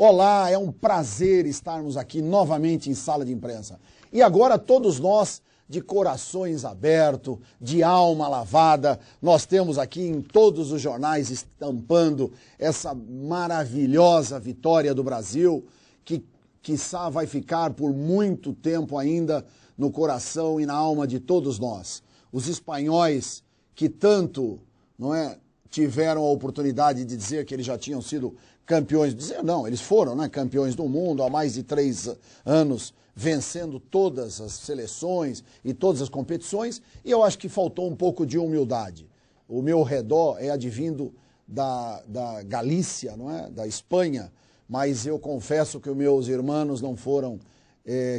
Olá, é um prazer estarmos aqui novamente em sala de imprensa. E agora todos nós, de corações abertos, de alma lavada, nós temos aqui em todos os jornais estampando essa maravilhosa vitória do Brasil, que quiçá vai ficar por muito tempo ainda no coração e na alma de todos nós. Os espanhóis que tanto, não é, tiveram a oportunidade de dizer que eles já tinham sido campeões, dizer não, eles foram, né, campeões do mundo há mais de 3 anos, vencendo todas as seleções e todas as competições, e eu acho que faltou um pouco de humildade. O meu redor é advindo da Galícia, não é, da Espanha, mas eu confesso que os meus irmãos não foram,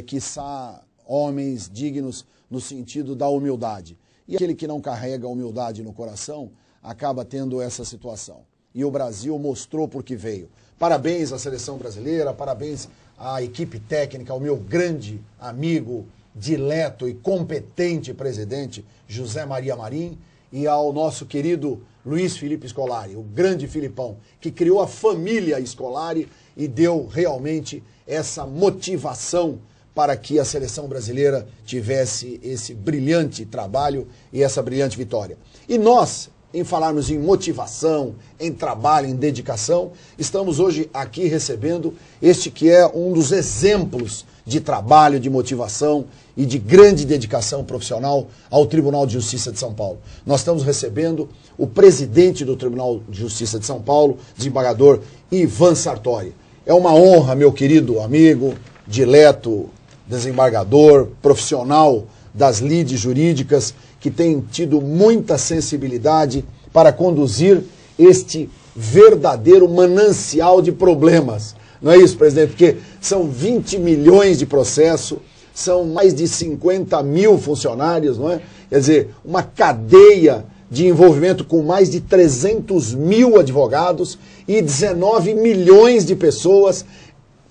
quiçá, homens dignos no sentido da humildade. E aquele que não carrega a humildade no coração acaba tendo essa situação. E o Brasil mostrou por que veio. Parabéns à seleção brasileira, parabéns à equipe técnica, ao meu grande amigo, dileto e competente presidente José Maria Marim e ao nosso querido Luiz Felipe Scolari, o grande Filipão, que criou a família Scolari e deu realmente essa motivação para que a seleção brasileira tivesse esse brilhante trabalho e essa brilhante vitória. E nós, em falarmos em motivação, em trabalho, em dedicação, estamos hoje aqui recebendo este que é um dos exemplos de trabalho, de motivação e de grande dedicação profissional ao Tribunal de Justiça de São Paulo. Nós estamos recebendo o presidente do Tribunal de Justiça de São Paulo, desembargador Ivan Sartori. É uma honra, meu querido amigo, dileto desembargador, profissional das lides jurídicas, que tem tido muita sensibilidade para conduzir este verdadeiro manancial de problemas. Não é isso, presidente? Porque são 20 milhões de processos, são mais de 50 mil funcionários, não é? Quer dizer, uma cadeia de envolvimento com mais de 300 mil advogados e 19 milhões de pessoas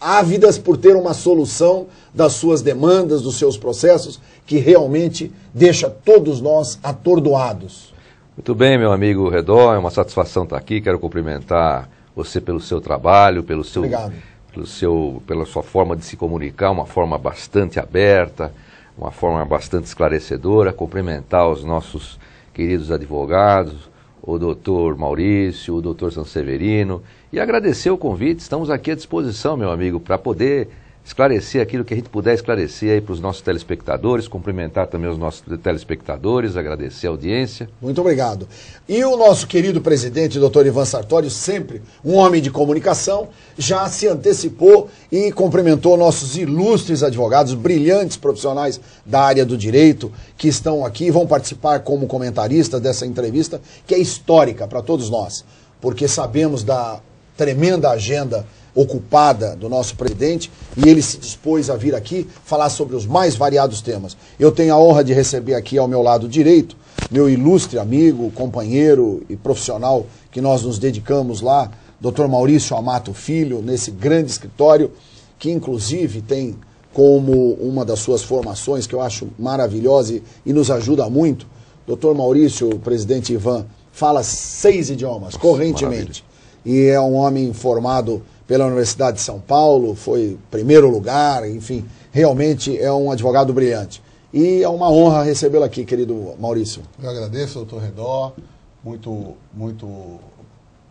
ávidas por ter uma solução das suas demandas, dos seus processos, que realmente deixa todos nós atordoados. Muito bem, meu amigo Redó, é uma satisfação estar aqui, quero cumprimentar você pelo seu trabalho, pela sua forma de se comunicar, uma forma bastante aberta, uma forma bastante esclarecedora, cumprimentar os nossos queridos advogados, o doutor Maurício, o doutor Sanseverino, e agradecer o convite. Estamos aqui à disposição, meu amigo, para poder esclarecer aquilo que a gente puder esclarecer aí para os nossos telespectadores, cumprimentar também os nossos telespectadores, agradecer a audiência. Muito obrigado. E o nosso querido presidente, doutor Ivan Sartori, sempre um homem de comunicação, já se antecipou e cumprimentou nossos ilustres advogados, brilhantes profissionais da área do direito, que estão aqui e vão participar como comentaristas dessa entrevista, que é histórica para todos nós, porque sabemos da tremenda agenda ocupada do nosso presidente e ele se dispôs a vir aqui falar sobre os mais variados temas. Eu tenho a honra de receber aqui ao meu lado direito meu ilustre amigo, companheiro e profissional que nós nos dedicamos lá, Dr. Maurício Amato Filho, nesse grande escritório, que inclusive tem como uma das suas formações, que eu acho maravilhosa e nos ajuda muito. Dr. Maurício, o presidente Ivan, fala 6 idiomas, correntemente. E é um homem formado pela Universidade de São Paulo, foi primeiro lugar, enfim, realmente é um advogado brilhante. E é uma honra recebê-lo aqui, querido Maurício. Eu agradeço, doutor Redó, muito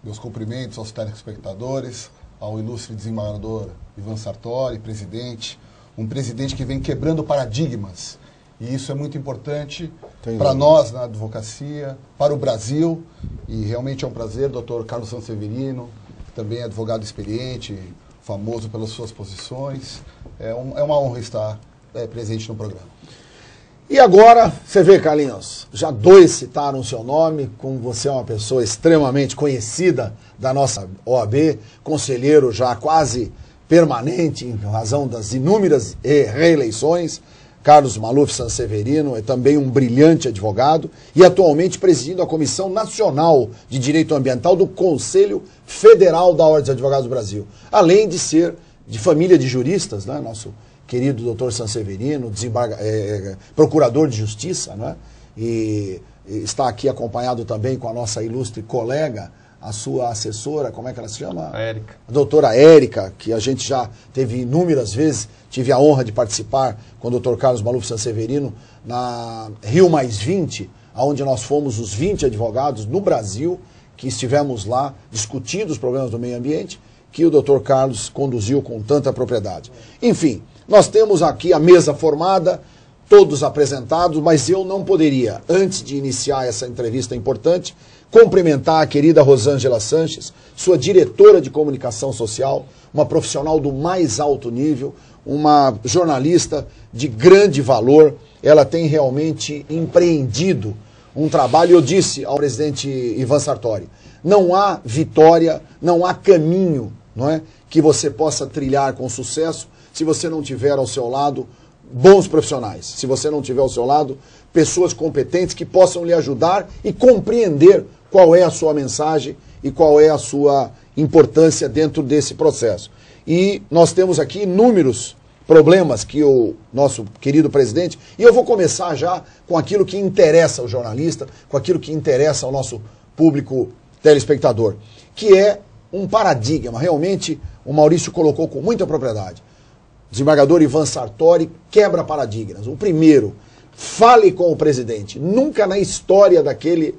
meus cumprimentos aos telespectadores, ao ilustre desembargador Ivan Sartori, presidente, um presidente que vem quebrando paradigmas, e isso é muito importante para nós na advocacia, para o Brasil, e realmente é um prazer, doutor Carlos Sanseverino, também advogado experiente, famoso pelas suas posições. É uma honra estar presente no programa. E agora, você vê, Carlinhos, já 2 citaram o seu nome, como você é uma pessoa extremamente conhecida da nossa OAB, conselheiro já quase permanente em razão das inúmeras reeleições. Carlos Maluf Sanseverino é também um brilhante advogado e atualmente presidindo a Comissão Nacional de Direito Ambiental do Conselho Federal da Ordem dos Advogados do Brasil. Além de ser de família de juristas, né? Nosso querido doutor Sanseverino, procurador de justiça, né? E está aqui acompanhado também com a nossa ilustre colega, a sua assessora, como é que ela se chama? A Érica. A doutora Érica, que a gente já teve inúmeras vezes, tive a honra de participar com o doutor Carlos Maluf Sanseverino na Rio Mais 20, onde nós fomos os 20 advogados no Brasil, que estivemos lá discutindo os problemas do meio ambiente, que o doutor Carlos conduziu com tanta propriedade. Enfim, nós temos aqui a mesa formada, todos apresentados, mas eu não poderia, antes de iniciar essa entrevista importante, cumprimentar a querida Rosângela Sanches, sua diretora de comunicação social, uma profissional do mais alto nível, uma jornalista de grande valor. Ela tem realmente empreendido um trabalho. Eu disse ao presidente Ivan Sartori, não há vitória, não há caminho, não é, que você possa trilhar com sucesso se você não tiver ao seu lado bons profissionais, se você não tiver ao seu lado pessoas competentes que possam lhe ajudar e compreender qual é a sua mensagem e qual é a sua importância dentro desse processo. E nós temos aqui inúmeros problemas que o nosso querido presidente, e eu vou começar já com aquilo que interessa ao jornalista, com aquilo que interessa ao nosso público telespectador, que é um paradigma. Realmente, o Maurício colocou com muita propriedade. O desembargador Ivan Sartori quebra paradigmas. O primeiro, fale com o presidente. Nunca na história daquele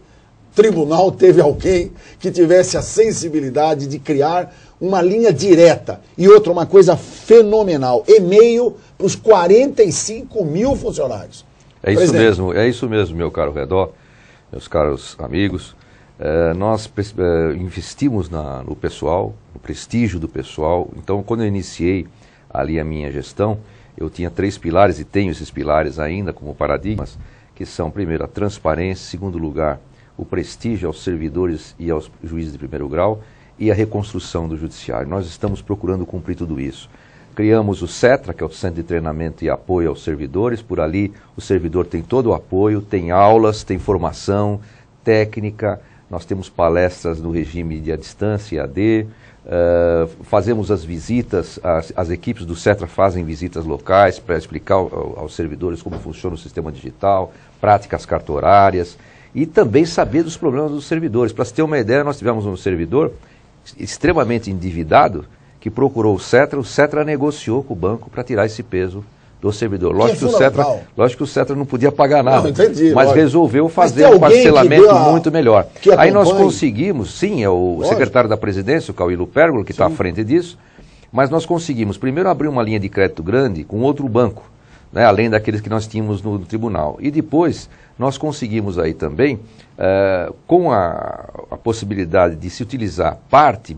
tribunal teve alguém que tivesse a sensibilidade de criar uma linha direta. E outra, uma coisa fenomenal, e-mail para os 45 mil funcionários. É isso mesmo, meu caro Redó, meus caros amigos. Nós investimos no pessoal, no prestígio do pessoal. Então, quando eu iniciei ali a minha gestão, eu tinha 3 pilares, e tenho esses pilares ainda como paradigmas, que são, primeiro, a transparência, segundo lugar, o prestígio aos servidores e aos juízes de primeiro grau, e a reconstrução do judiciário. Nós estamos procurando cumprir tudo isso. Criamos o CETRA, que é o Centro de Treinamento e Apoio aos Servidores. Por ali, o servidor tem todo o apoio, tem aulas, tem formação técnica, nós temos palestras no regime de à distância, EAD, fazemos as visitas, as equipes do CETRA fazem visitas locais para explicar aos servidores como funciona o sistema digital, práticas cartorárias, e também saber dos problemas dos servidores. Para se ter uma ideia, nós tivemos um servidor extremamente endividado que procurou o CETRA negociou com o banco para tirar esse peso do servidor. Lógico que o CETRA não podia pagar nada, não, entendi, mas resolveu fazer um parcelamento muito melhor. Aí nós conseguimos, sim, é o secretário da Presidência, o Cauí Lupérgolo, que está à frente disso, mas nós conseguimos primeiro abrir uma linha de crédito grande com outro banco, né, além daqueles que nós tínhamos no tribunal. E depois nós conseguimos aí também, com a possibilidade de se utilizar parte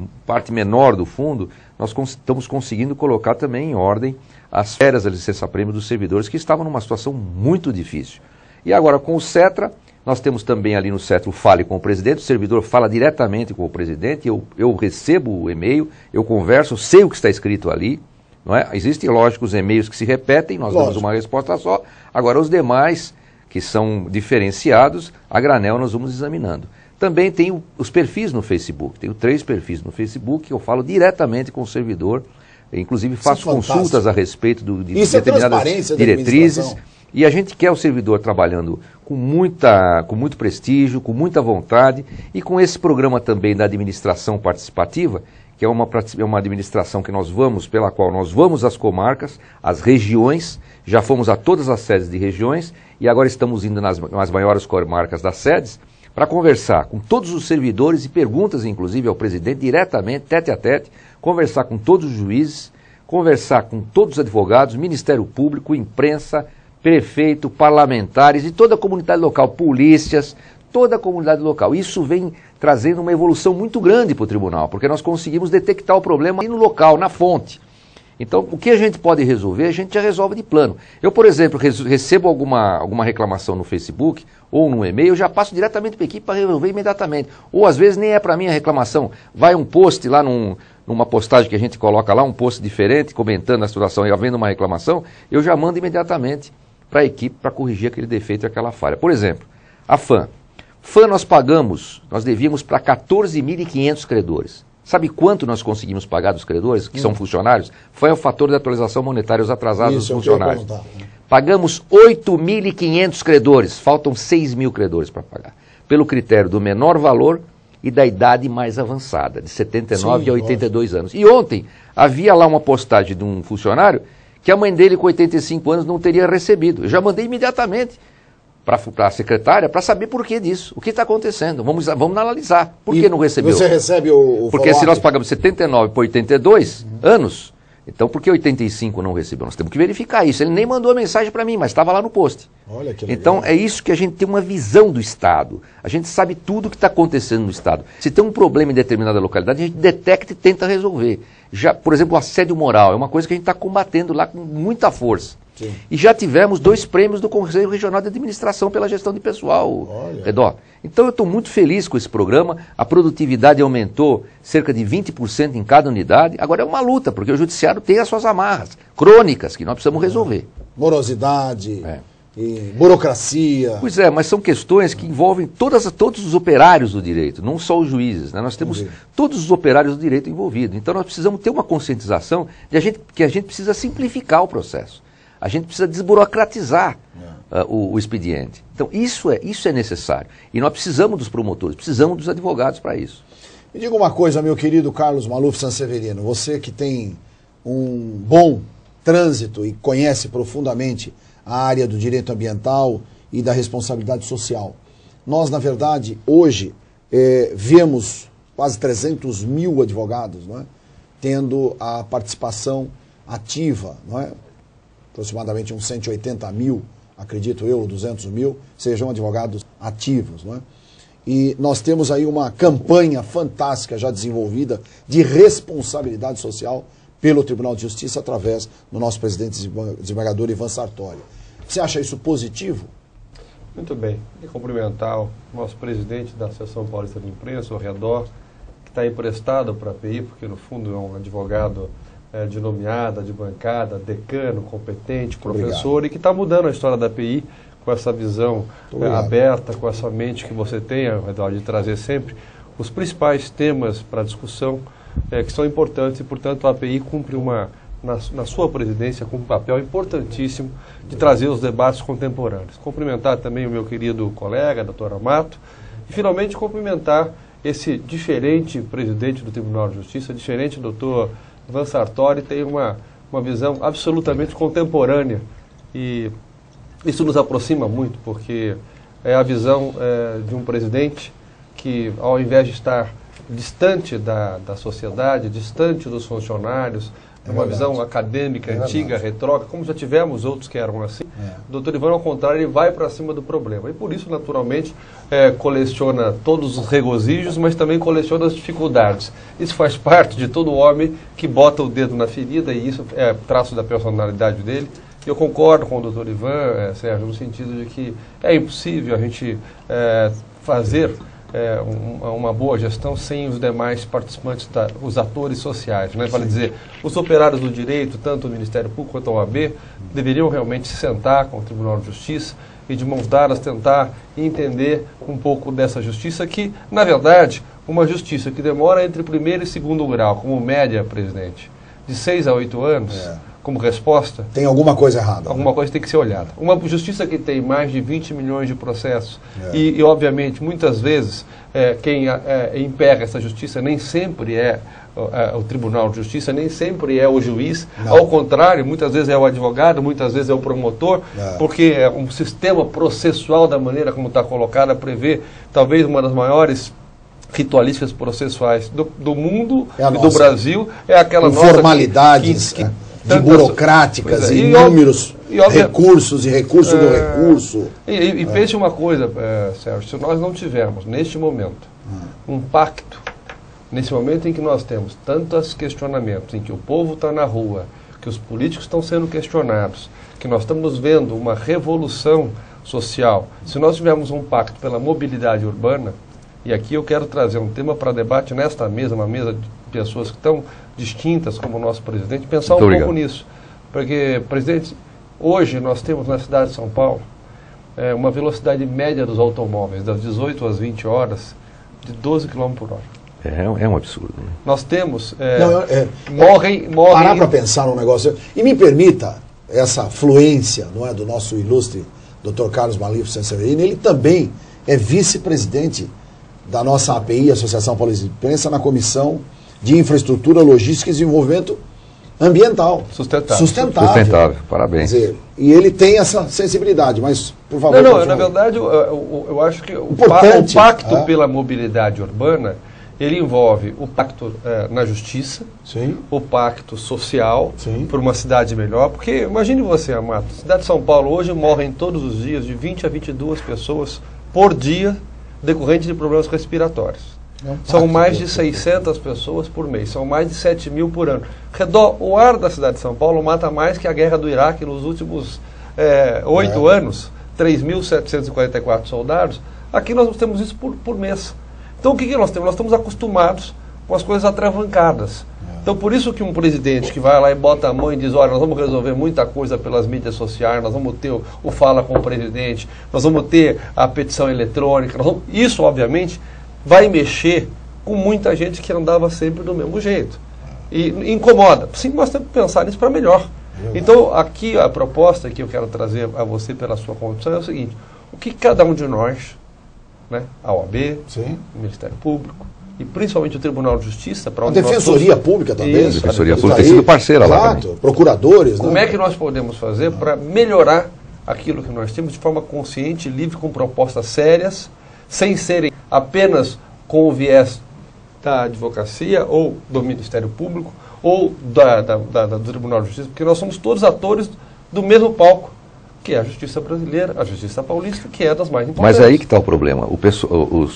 menor do fundo, nós estamos conseguindo colocar também em ordem as férias da licença-prêmio dos servidores que estavam numa situação muito difícil. E agora com o CETRA, nós temos também ali no CETRA o Fale com o Presidente, o servidor fala diretamente com o Presidente, eu recebo o e-mail, eu converso, sei o que está escrito ali, não é? Existem, lógico, os e-mails que se repetem, nós damos uma resposta só, agora os demais, que são diferenciados, a granel nós vamos examinando. Também tenho os perfis no Facebook, tenho 3 perfis no Facebook, que eu falo diretamente com o servidor, inclusive faço consultas a respeito de determinadas diretrizes, e a gente quer o servidor trabalhando com muito prestígio, com muita vontade, e com esse programa também da administração participativa, que é uma administração que pela qual nós vamos às comarcas, às regiões, já fomos a todas as sedes de regiões, e agora estamos indo nas maiores comarcas das sedes, para conversar com todos os servidores e perguntas, inclusive, ao presidente, diretamente, tete a tete, conversar com todos os juízes, conversar com todos os advogados, Ministério Público, imprensa, prefeito, parlamentares e toda a comunidade local, polícias, toda a comunidade local. Isso vem trazendo uma evolução muito grande para o tribunal, porque nós conseguimos detectar o problema aí no local, na fonte. Então, o que a gente pode resolver, a gente já resolve de plano. Eu, por exemplo, recebo alguma reclamação no Facebook ou no e-mail, eu já passo diretamente para a equipe para resolver imediatamente. Ou, às vezes, nem é para mim a reclamação. Vai um post lá numa postagem que a gente coloca lá, um post diferente, comentando a situação e havendo uma reclamação, eu já mando imediatamente para a equipe para corrigir aquele defeito e aquela falha. Por exemplo, a FAM. FAM nós devíamos para 14.500 credores. Sabe quanto nós conseguimos pagar dos credores, que são funcionários? Foi o fator de atualização monetária, os atrasados dos funcionários. Pagamos 8.500 credores, faltam 6.000 credores para pagar. Pelo critério do menor valor e da idade mais avançada, de 79 a 82 anos. E ontem havia lá uma postagem de um funcionário que a mãe dele com 85 anos não teria recebido. Eu já mandei imediatamente para a secretária para saber por que disso, o que está acontecendo. Vamos analisar. Por que não recebeu? Você recebe o Porque se nós pagamos 79 por 82 anos, então por que 85 não recebeu? Nós temos que verificar isso. Ele nem mandou a mensagem para mim, mas estava lá no post. Olha que legal. Então é isso que a gente tem uma visão do Estado. A gente sabe tudo o que está acontecendo no Estado. Se tem um problema em determinada localidade, a gente detecta e tenta resolver. Já, por exemplo, o assédio moral é uma coisa que a gente está combatendo lá com muita força. Sim. E já tivemos 2 prêmios do Conselho Regional de Administração pela gestão de pessoal, Redó. Então eu estou muito feliz com esse programa, a produtividade aumentou cerca de 20% em cada unidade. Agora é uma luta, porque o judiciário tem as suas amarras crônicas que nós precisamos resolver. Morosidade, e burocracia. Pois é, mas são questões que envolvem todos os operários do direito, não só os juízes, né? Nós temos todos os operários do direito envolvidos. Então nós precisamos ter uma conscientização que a gente precisa simplificar o processo. A gente precisa desburocratizar o expediente. Então, isso é necessário. E nós precisamos dos promotores, precisamos dos advogados para isso. Me diga uma coisa, meu querido Carlos Maluf Sanseverino, você que tem um bom trânsito e conhece profundamente a área do direito ambiental e da responsabilidade social. Nós, na verdade, hoje, vemos quase 300 mil advogados, não é? Tendo a participação ativa, não é? Aproximadamente uns 180 mil, acredito eu, 200 mil, sejam advogados ativos, não é? E nós temos aí uma campanha fantástica já desenvolvida de responsabilidade social pelo Tribunal de Justiça através do nosso presidente desembargador Ivan Sartori. Você acha isso positivo? Muito bem. E cumprimentar o nosso presidente da Associação Paulista de Imprensa, o Redó, que está emprestado para a API, porque no fundo é um advogado de nomeada, de bancada, decano, competente, professor. Obrigado. E que está mudando a história da API com essa visão aberta, com essa mente que você tem, Eduardo, de trazer sempre os principais temas para discussão que são importantes e, portanto, a API cumpre na sua presidência, com um papel importantíssimo de trazer os debates contemporâneos. Cumprimentar também o meu querido colega, doutor Amato, e finalmente cumprimentar esse diferente presidente do Tribunal de Justiça, diferente doutor Ivan Sartori, tem uma visão absolutamente contemporânea e isso nos aproxima muito, porque é a visão de um presidente que, ao invés de estar distante da sociedade, distante dos funcionários, uma visão acadêmica, antiga, retrógrada, como já tivemos outros que eram assim, o doutor Ivan, ao contrário, ele vai para cima do problema. E por isso, naturalmente, coleciona todos os regozijos, mas também coleciona as dificuldades. Isso faz parte de todo homem que bota o dedo na ferida, e isso é traço da personalidade dele. Eu concordo com o doutor Ivan, Sérgio, no sentido de que é impossível a gente fazer uma boa gestão sem os demais participantes, os atores sociais, né? Vale dizer, os operários do direito, tanto o Ministério Público quanto a OAB, deveriam realmente se sentar com o Tribunal de Justiça e, de mãos dadas, tentar entender um pouco dessa justiça que, na verdade, uma justiça que demora entre primeiro e segundo grau, como média, presidente, de 6 a 8 anos, como resposta... Tem alguma coisa errada. Alguma coisa tem que ser olhada. Uma justiça que tem mais de 20 milhões de processos e obviamente, muitas vezes, quem impera essa justiça nem sempre é o Tribunal de Justiça, nem sempre é o juiz. Não. Ao contrário, muitas vezes é o advogado, muitas vezes é o promotor, porque um sistema processual, da maneira como está colocada, prevê talvez uma das maiores ritualísticas processuais do mundo e do Brasil. É aquela nossa... Formalidades... de burocráticas e inúmeros recursos e recurso do recurso. E pense uma coisa, Sérgio, se nós não tivermos, neste momento, um pacto, nesse momento em que nós temos tantos questionamentos, em que o povo está na rua, que os políticos estão sendo questionados, que nós estamos vendo uma revolução social, se nós tivermos um pacto pela mobilidade urbana, e aqui eu quero trazer um tema para debate nesta mesa, uma mesa de pessoas que estão distintas como o nosso presidente, pensar um pouco nisso. Porque, presidente, hoje nós temos na cidade de São Paulo uma velocidade média dos automóveis, das 18 às 20 horas, de 12 km por hora. É um absurdo. Né? Nós temos... morrem... Parar para pensar num negócio... E me permita essa fluência, não é, do nosso ilustre Dr. Carlos Maluf Sanseverino, ele também é vice-presidente da nossa API, Associação Paulista de Imprensa, na Comissão de Infraestrutura, Logística e Desenvolvimento Ambiental. Sustentável, parabéns. Quer dizer, e ele tem essa sensibilidade, mas, por favor... Não, na verdade, eu acho que o pacto pela mobilidade urbana, ele envolve o pacto na justiça, sim, o pacto social, sim, por uma cidade melhor, porque imagine você, Amato, a cidade de São Paulo hoje morrem todos os dias de 20 a 22 pessoas por dia decorrente de problemas respiratórios. São mais de 600 pessoas por mês, são mais de 7 mil por ano. O ar da cidade de São Paulo mata mais que a guerra do Iraque nos últimos 8 anos, 3.744 soldados. Aqui nós temos isso por mês. Então o que nós temos? Nós estamos acostumados com as coisas atravancadas. Então por isso que um presidente que vai lá e bota a mão e diz, olha, nós vamos resolver muita coisa pelas mídias sociais, nós vamos ter o Fala com o Presidente, nós vamos ter a petição eletrônica, isso obviamente vai mexer com muita gente que andava sempre do mesmo jeito. E incomoda. Sim, nós temos que pensar nisso para melhor. Então, aqui a proposta que eu quero trazer a você pela sua condição é o seguinte, o que cada um de nós, né, a OAB, sim, o Ministério Público, e principalmente o Tribunal de Justiça... para a Defensoria Pública também. Isso, a Defensoria Pública tem sido parceira lá também. Procuradores. Como é que nós podemos fazer para melhorar aquilo que nós temos de forma consciente, livre, com propostas sérias, sem serem apenas com o viés da advocacia ou do Ministério Público ou do Tribunal de Justiça, porque nós somos todos atores do mesmo palco, que é a Justiça brasileira, a Justiça paulista, que é das mais importantes. Mas aí que está o problema. O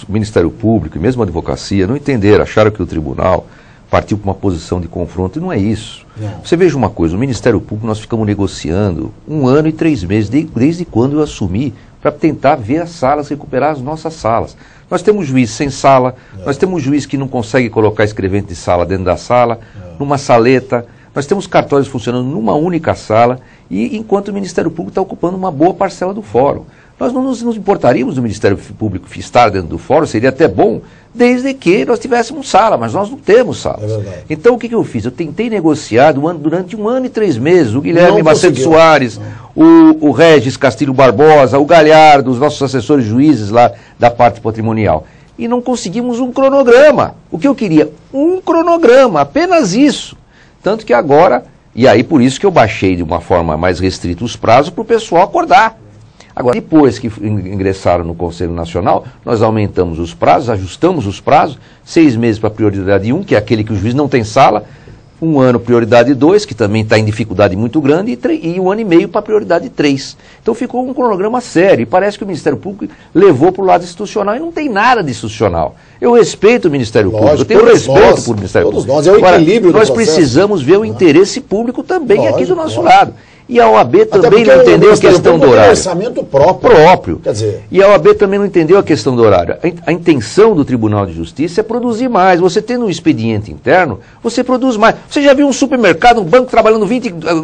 Ministério Público e mesmo a advocacia não entenderam, acharam que o tribunal partiu para uma posição de confronto, e não é isso. Não. Você veja uma coisa, o Ministério Público nós ficamos negociando 1 ano e 3 meses, desde quando eu assumi, para tentar ver as salas, recuperar as nossas salas. Nós temos juiz sem sala, nós temos juiz que não consegue colocar escrevente de sala dentro da sala, numa saleta, nós temos cartórios funcionando numa única sala, e enquanto o Ministério Público está ocupando uma boa parcela do fórum. Nós não nos importaríamos do Ministério Público estar dentro do fórum, seria até bom, desde que nós tivéssemos sala, mas nós não temos salas. Então o que eu fiz? Eu tentei negociar durante 1 ano e 3 meses, o Guilherme Macedo Soares, o Regis Castilho Barbosa, o Galhardo, os nossos assessores juízes lá da parte patrimonial. E não conseguimos um cronograma. O que eu queria? Um cronograma, apenas isso. Tanto que agora, e aí por isso que eu baixei de uma forma mais restrita os prazos para o pessoal acordar. Agora, depois que ingressaram no Conselho Nacional, nós aumentamos os prazos, ajustamos os prazos, 6 meses para a prioridade 1, que é aquele que o juiz não tem sala, 1 ano prioridade 2, que também está em dificuldade muito grande, e 1 ano e meio para a prioridade 3. Então ficou um cronograma sério, e parece que o Ministério Público levou para o lado institucional, e não tem nada de institucional. Eu respeito o Ministério Público, eu tenho respeito por o Ministério Público. Nós, é o equilíbrio do nós processo. Precisamos ver o interesse público também aqui do nosso lado. E a OAB também não entendeu a questão do horário. Orçamento próprio. Quer dizer... E a OAB também não entendeu a questão do horário. A intenção do Tribunal de Justiça é produzir mais. Você tendo um expediente interno, você produz mais. Você já viu um supermercado, um banco trabalhando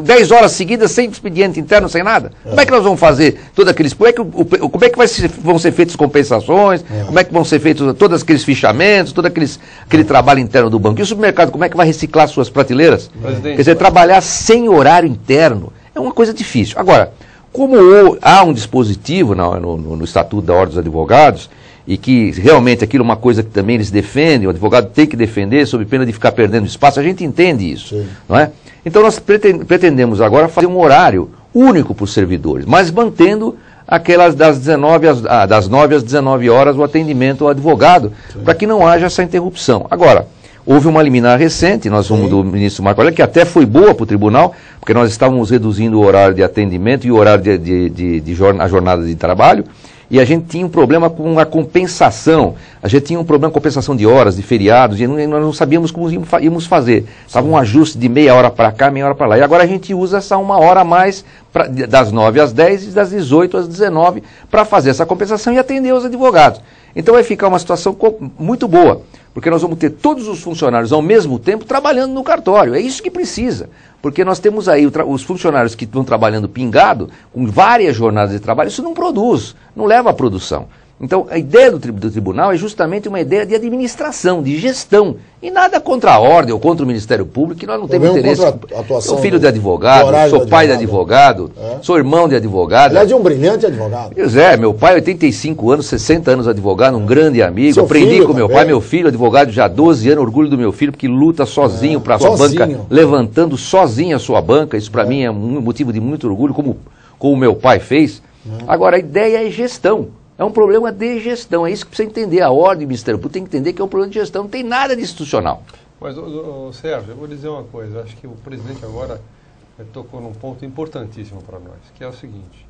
10 horas seguidas sem expediente interno, sem nada? Como é que nós vamos fazer todos aqueles... Como é que vão ser feitas compensações? Como é que vão ser feitos todos aqueles fichamentos, todo aquele trabalho interno do banco? E o supermercado, como é que vai reciclar suas prateleiras? Quer dizer, trabalhar sem horário interno. É uma coisa difícil. Agora, como há um dispositivo no Estatuto da Ordem dos Advogados, e que realmente aquilo é uma coisa que também eles defendem, o advogado tem que defender sob pena de ficar perdendo espaço, a gente entende isso, não é? Então nós pretendemos agora fazer um horário único para os servidores, mas mantendo aquelas das 9 às 19 horas o atendimento ao advogado, para que não haja essa interrupção. Agora, houve uma liminar recente, nós fomos do ministro Marco Aurélio, que até foi boa para o tribunal, porque nós estávamos reduzindo o horário de atendimento e o horário a jornada de trabalho, e a gente tinha um problema com a compensação, a gente tinha um problema com a compensação de horas, de feriados, e nós não sabíamos como íamos fazer. Estava um ajuste de meia hora para cá, meia hora para lá, e agora a gente usa essa 1 hora a mais, das 9 às 10 e das 18 às 19, para fazer essa compensação e atender os advogados. Então vai ficar uma situação muito boa, porque nós vamos ter todos os funcionários ao mesmo tempo trabalhando no cartório. É isso que precisa, porque nós temos aí os funcionários que estão trabalhando pingado, com várias jornadas de trabalho, isso não produz, não leva à produção. Então, a ideia do tribunal é justamente uma ideia de administração, de gestão, e nada contra a ordem ou contra o Ministério Público, que nós não temos interesse. Sou filho de advogado, sou pai de advogado, sou irmão de advogado. Aliás, de um brilhante advogado. Pois é, meu pai, 85 anos, 60 anos advogado, um grande amigo. Seu aprendi com meu pai, meu filho, advogado já há 12 anos, orgulho do meu filho, porque luta sozinho para a sua banca, levantando sozinho a sua banca. Isso para mim é um motivo de muito orgulho, como o meu pai fez. Agora, a ideia é gestão. É um problema de gestão, é isso que precisa entender. A ordem do Ministério Público tem que entender que é um problema de gestão, não tem nada de institucional. Mas, Sérgio, eu vou dizer uma coisa, acho que o presidente agora tocou num ponto importantíssimo para nós, que é o seguinte: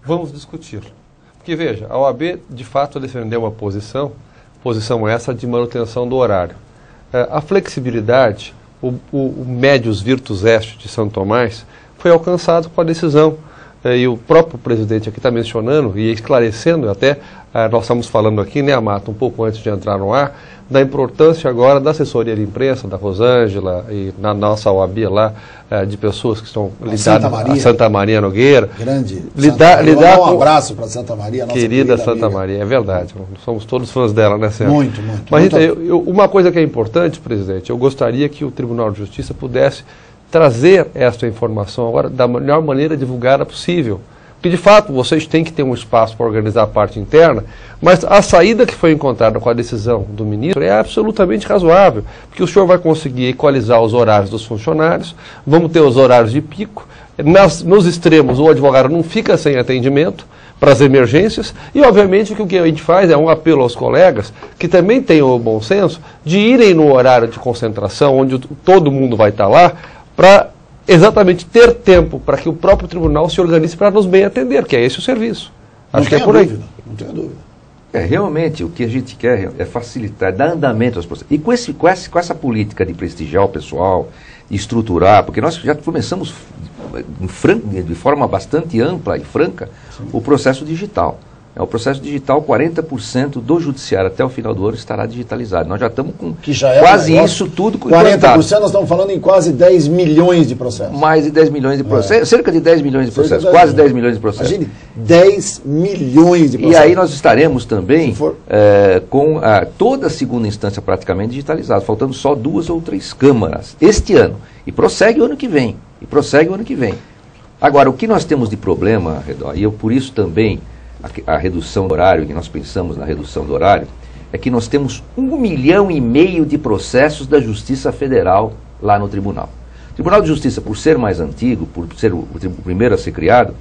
vamos discutir. Porque, veja, a OAB, de fato, defendeu uma posição essa de manutenção do horário. A flexibilidade, o médius virtus est de Santo Tomás, foi alcançado com a decisão. E o próprio presidente aqui está mencionando e esclarecendo até, nós estamos falando aqui, né, Amato, um pouco antes de entrar no ar, da importância agora da assessoria de imprensa, da Rosângela e na nossa OAB lá, de pessoas que estão ligadas a Santa Maria Nogueira. Grande. Lidar um abraço para Santa Maria, nossa querida Santa Maria, é verdade, somos todos fãs dela, né, Sérgio? Muito. Mas uma coisa que é importante, presidente, eu gostaria que o Tribunal de Justiça pudesse trazer esta informação agora da melhor maneira divulgada possível. Porque, de fato, vocês têm que ter um espaço para organizar a parte interna, mas a saída que foi encontrada com a decisão do ministro é absolutamente razoável, porque o senhor vai conseguir equalizar os horários dos funcionários, vamos ter os horários de pico, nos extremos o advogado não fica sem atendimento para as emergências, e obviamente o que a gente faz é um apelo aos colegas que também tenham o bom senso de irem no horário de concentração, onde todo mundo vai estar lá, para exatamente ter tempo para que o próprio tribunal se organize para nos bem atender, que é esse o serviço. Acho que é por aí. Não tenho dúvida. Realmente, o que a gente quer é facilitar, dar andamento aos processos. E com essa política de prestigiar o pessoal, de estruturar, porque nós já começamos de forma bastante ampla e franca o processo digital. O processo digital, 40% do judiciário até o final do ano estará digitalizado. Nós já estamos com quase isso tudo. 40% nós estamos falando em quase 10 milhões de processos. Mais de 10 milhões de processos, cerca de 10 milhões de processos, quase 10 milhões de processos. Imagine, 10 milhões de processos. E aí nós estaremos também com toda a segunda instância praticamente digitalizada, faltando só 2 ou 3 câmaras este ano. E prossegue o ano que vem. Agora, o que nós temos de problema, Redó, e eu por isso também a redução do horário, que nós pensamos na redução do horário, é que nós temos 1,5 milhão de processos da Justiça Federal lá no Tribunal. O Tribunal de Justiça, por ser mais antigo, por ser o primeiro a ser criado,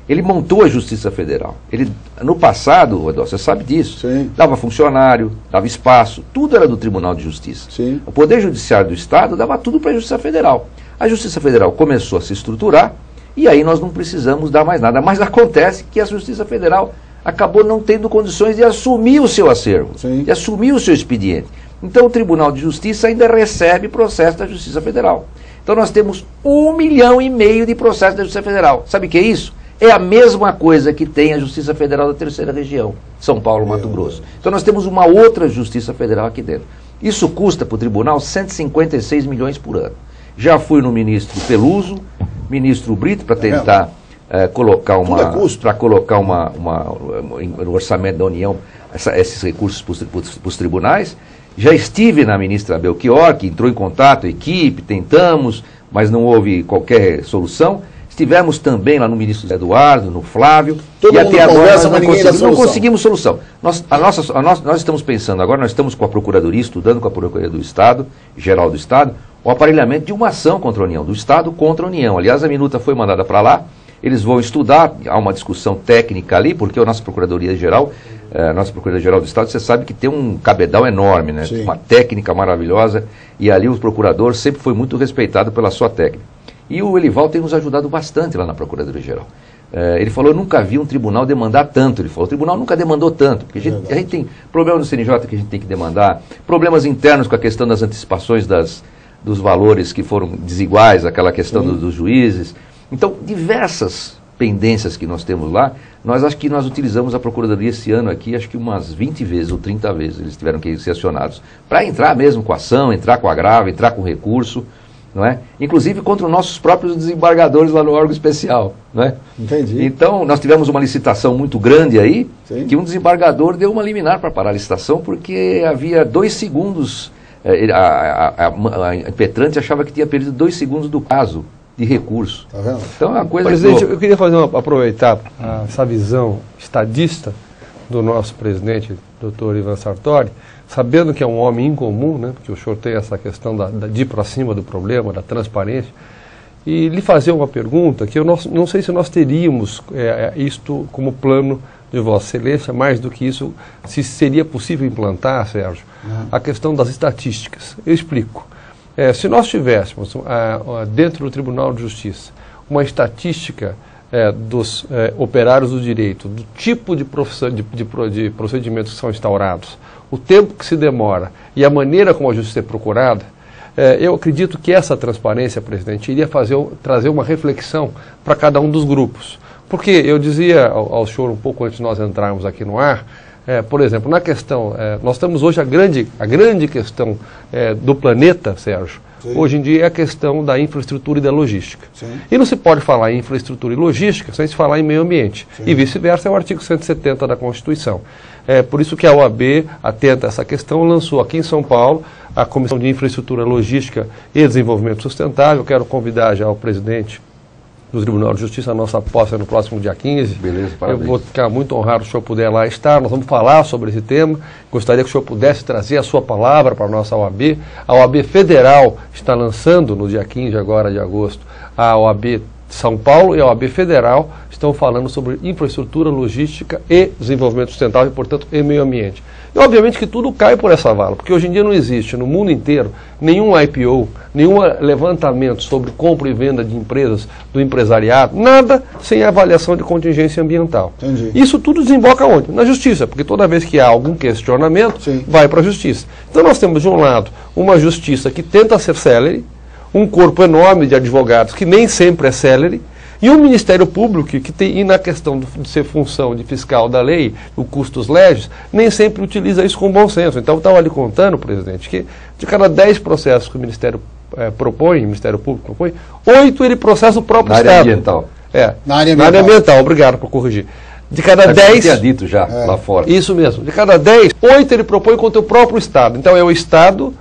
ele montou a Justiça Federal. Ele, no passado, Rodolfo, você sabe disso, Sim. Dava funcionário, dava espaço, tudo era do Tribunal de Justiça. Sim. O Poder Judiciário do Estado dava tudo para a Justiça Federal. A Justiça Federal começou a se estruturar, e aí nós não precisamos dar mais nada. Mas acontece que a Justiça Federal acabou não tendo condições de assumir o seu acervo, Sim. de assumir o seu expediente. Então o Tribunal de Justiça ainda recebe processo da Justiça Federal. Então nós temos 1,5 milhão de processos da Justiça Federal. Sabe o que é isso? É a mesma coisa que tem a Justiça Federal da Terceira Região, São Paulo, Mato Grosso. Então nós temos uma outra Justiça Federal aqui dentro. Isso custa para o Tribunal 156 milhões por ano. Já fui no ministro Peluso, ministro Brito, para tentar colocar no orçamento da União esses recursos para os tribunais. Já estive na ministra Belchior, que entrou em contato, a equipe, tentamos, mas não houve qualquer solução. Estivemos também lá no ministro Eduardo, no Flávio, e até agora nós não conseguimos solução. Nós estamos pensando, agora nós estamos com a Procuradoria, estudando com a Procuradoria do Estado, Geral do Estado, o aparelhamento de uma ação contra a União, do Estado contra a União. Aliás, a minuta foi mandada para lá, eles vão estudar, há uma discussão técnica ali, porque a nossa Procuradoria-Geral, nossa Procuradoria-Geral do Estado, você sabe que tem um cabedal enorme, né? Uma técnica maravilhosa, e ali o procurador sempre foi muito respeitado pela sua técnica. E o Elival tem nos ajudado bastante lá na Procuradoria-Geral. Ele falou, eu nunca vi um tribunal demandar tanto. Ele falou, o tribunal nunca demandou tanto, porque a gente tem problema no CNJ que a gente tem que demandar, problemas internos com a questão das antecipações dos valores que foram desiguais, aquela questão dos juízes. Então, diversas pendências que nós temos lá, acho que nós utilizamos a Procuradoria esse ano aqui, acho que umas 20 vezes ou 30 vezes eles tiveram que ser acionados, para entrar mesmo com a ação, entrar com agravo, entrar com recurso. não é? Inclusive contra os nossos próprios desembargadores lá no órgão especial, não é? Entendi. Então, nós tivemos uma licitação muito grande aí, Sim. que um desembargador deu uma liminar para parar a licitação, porque havia 2 segundos, a impetrante achava que tinha perdido 2 segundos do prazo de recurso. Tá vendo? Então, é uma coisa... Presidente, eu queria aproveitar essa visão estadista do nosso presidente, Dr. Ivan Sartori, sabendo que é um homem incomum, né, porque o senhor tem essa questão de ir para cima do problema, da transparência, e lhe fazer uma pergunta que eu não sei se nós teríamos isto como plano de Vossa Excelência, mais do que isso, se seria possível implantar, Sérgio, a questão das estatísticas. Eu explico. Se nós tivéssemos dentro do Tribunal de Justiça uma estatística dos operários do direito, do tipo de procedimentos que são instaurados, o tempo que se demora e a maneira como a justiça é procurada, eu acredito que essa transparência, presidente, iria trazer uma reflexão para cada um dos grupos. Porque eu dizia ao senhor um pouco antes de nós entrarmos aqui no ar, por exemplo, na questão, nós temos hoje a grande questão do planeta, Sérgio. Sim. Hoje em dia é a questão da infraestrutura e da logística. Sim. E não se pode falar em infraestrutura e logística sem se falar em meio ambiente. Sim. E vice-versa é o artigo 170 da Constituição. Por isso que a OAB, atenta a essa questão, lançou aqui em São Paulo a Comissão de Infraestrutura, Logística e Desenvolvimento Sustentável. Eu quero convidar já o presidente do Tribunal de Justiça, a nossa posse é no próximo dia 15. Beleza, parabéns. Eu vou ficar muito honrado se o senhor puder lá estar. Nós vamos falar sobre esse tema. Gostaria que o senhor pudesse trazer a sua palavra para a nossa OAB. A OAB Federal está lançando no dia 15 agora de agosto a OAB São Paulo e a OAB Federal estão falando sobre infraestrutura, logística e desenvolvimento sustentável, e, portanto, e meio ambiente. E, obviamente, que tudo cai por essa vala, porque hoje em dia não existe no mundo inteiro nenhum IPO, nenhum levantamento sobre compra e venda de empresas do empresariado, nada sem avaliação de contingência ambiental. Entendi. Isso tudo desemboca onde? Na justiça, porque toda vez que há algum questionamento, Sim. vai para a justiça. Então nós temos, de um lado, uma justiça que tenta ser célere, um corpo enorme de advogados que nem sempre é célere, e um Ministério Público que tem, e na questão de ser função de fiscal da lei, o custos legis, nem sempre utiliza isso com bom senso. Então, eu estava lhe contando, presidente, que de cada 10 processos que o Ministério propõe, o Ministério Público propõe, 8 ele processa o próprio Estado. Na área ambiental. Na área ambiental, obrigado por corrigir. De cada 10... Eu tinha dito já, lá fora. Isso mesmo. De cada 10, 8 ele propõe contra o próprio Estado. Então, é o Estado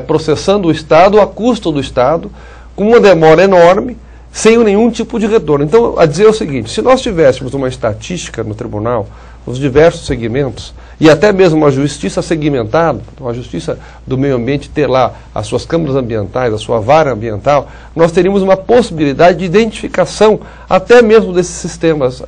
processando o Estado, a custo do Estado, com uma demora enorme, sem nenhum tipo de retorno. Então, a dizer o seguinte, se nós tivéssemos uma estatística no tribunal, nos diversos segmentos, e até mesmo uma justiça segmentada, uma justiça do meio ambiente ter lá as suas câmaras ambientais, a sua vara ambiental, nós teríamos uma possibilidade de identificação até mesmo desses sistemas,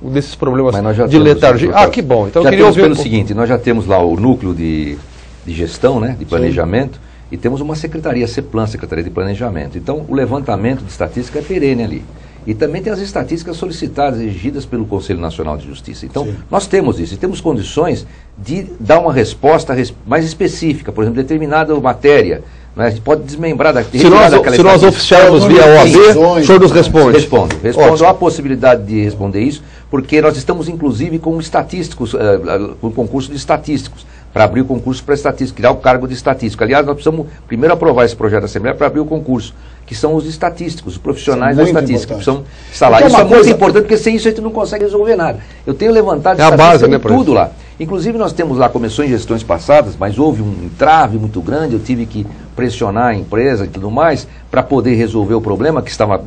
desses problemas de letargia. Que bom. Então, já eu queria temos pelo seguinte, nós já temos lá o núcleo de gestão, né, de planejamento, sim. E temos uma secretaria, a CEPLAN, Secretaria de Planejamento. Então, o levantamento de estatística é perene ali. E também tem as estatísticas solicitadas, exigidas pelo Conselho Nacional de Justiça. Então, sim. Nós temos isso e temos condições de dar uma resposta mais específica, por exemplo, determinada matéria. Né? A gente pode desmembrar daquela Se nós oficiarmos via OAB, o senhor nos responde. Respondo. Há a possibilidade de responder isso, porque nós estamos, inclusive, com estatísticos, com concurso de estatísticos, para abrir o concurso para estatística, criar o cargo de estatístico. Aliás, nós precisamos primeiro aprovar esse projeto da Assembleia para abrir o concurso, que são os estatísticos, os profissionais da estatística, que precisam estar lá. Isso é muito importante, porque sem isso a gente não consegue resolver nada. Eu tenho levantado estatística de tudo lá. Inclusive, nós temos lá, começou em gestões passadas, mas houve um entrave muito grande, eu tive que pressionar a empresa e tudo mais, para poder resolver o problema que estava,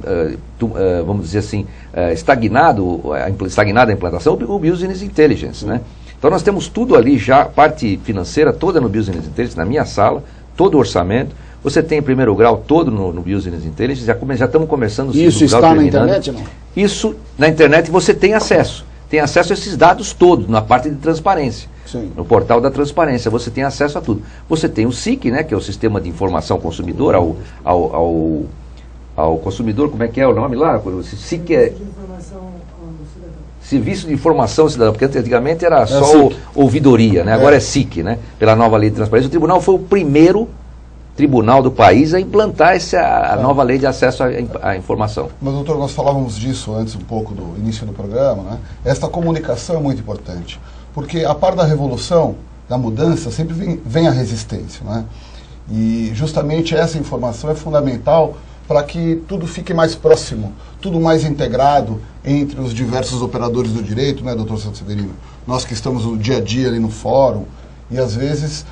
vamos dizer assim, estagnada a implantação, o Business Intelligence, né? Então nós temos tudo ali já, parte financeira toda no Business Intelligence, na minha sala, todo o orçamento. Você tem em primeiro grau todo no Business Intelligence, já estamos começando o segundo grau. Isso está na internet, não? Isso, na internet você tem acesso. Tem acesso a esses dados todos, na parte de transparência. Sim. No portal da transparência, você tem acesso a tudo. Você tem o SIC, né, que é o Sistema de Informação ao Consumidor, ao consumidor, como é que é o nome lá? O SIC é... Serviço de Informação Cidadã, porque antigamente era só ouvidoria, né? Agora é SIC, né? Pela nova lei de transparência. O tribunal foi o primeiro tribunal do país a implantar a nova lei de acesso à informação. Mas, doutor, nós falávamos disso antes um pouco do início do programa, né? Esta comunicação é muito importante, porque a par da revolução, da mudança, sempre vem a resistência, né? E justamente essa informação é fundamental para que tudo fique mais próximo, tudo mais integrado entre os diversos operadores do direito, né, doutor Santos Severino? Nós que estamos no dia a dia ali no fórum, e às vezes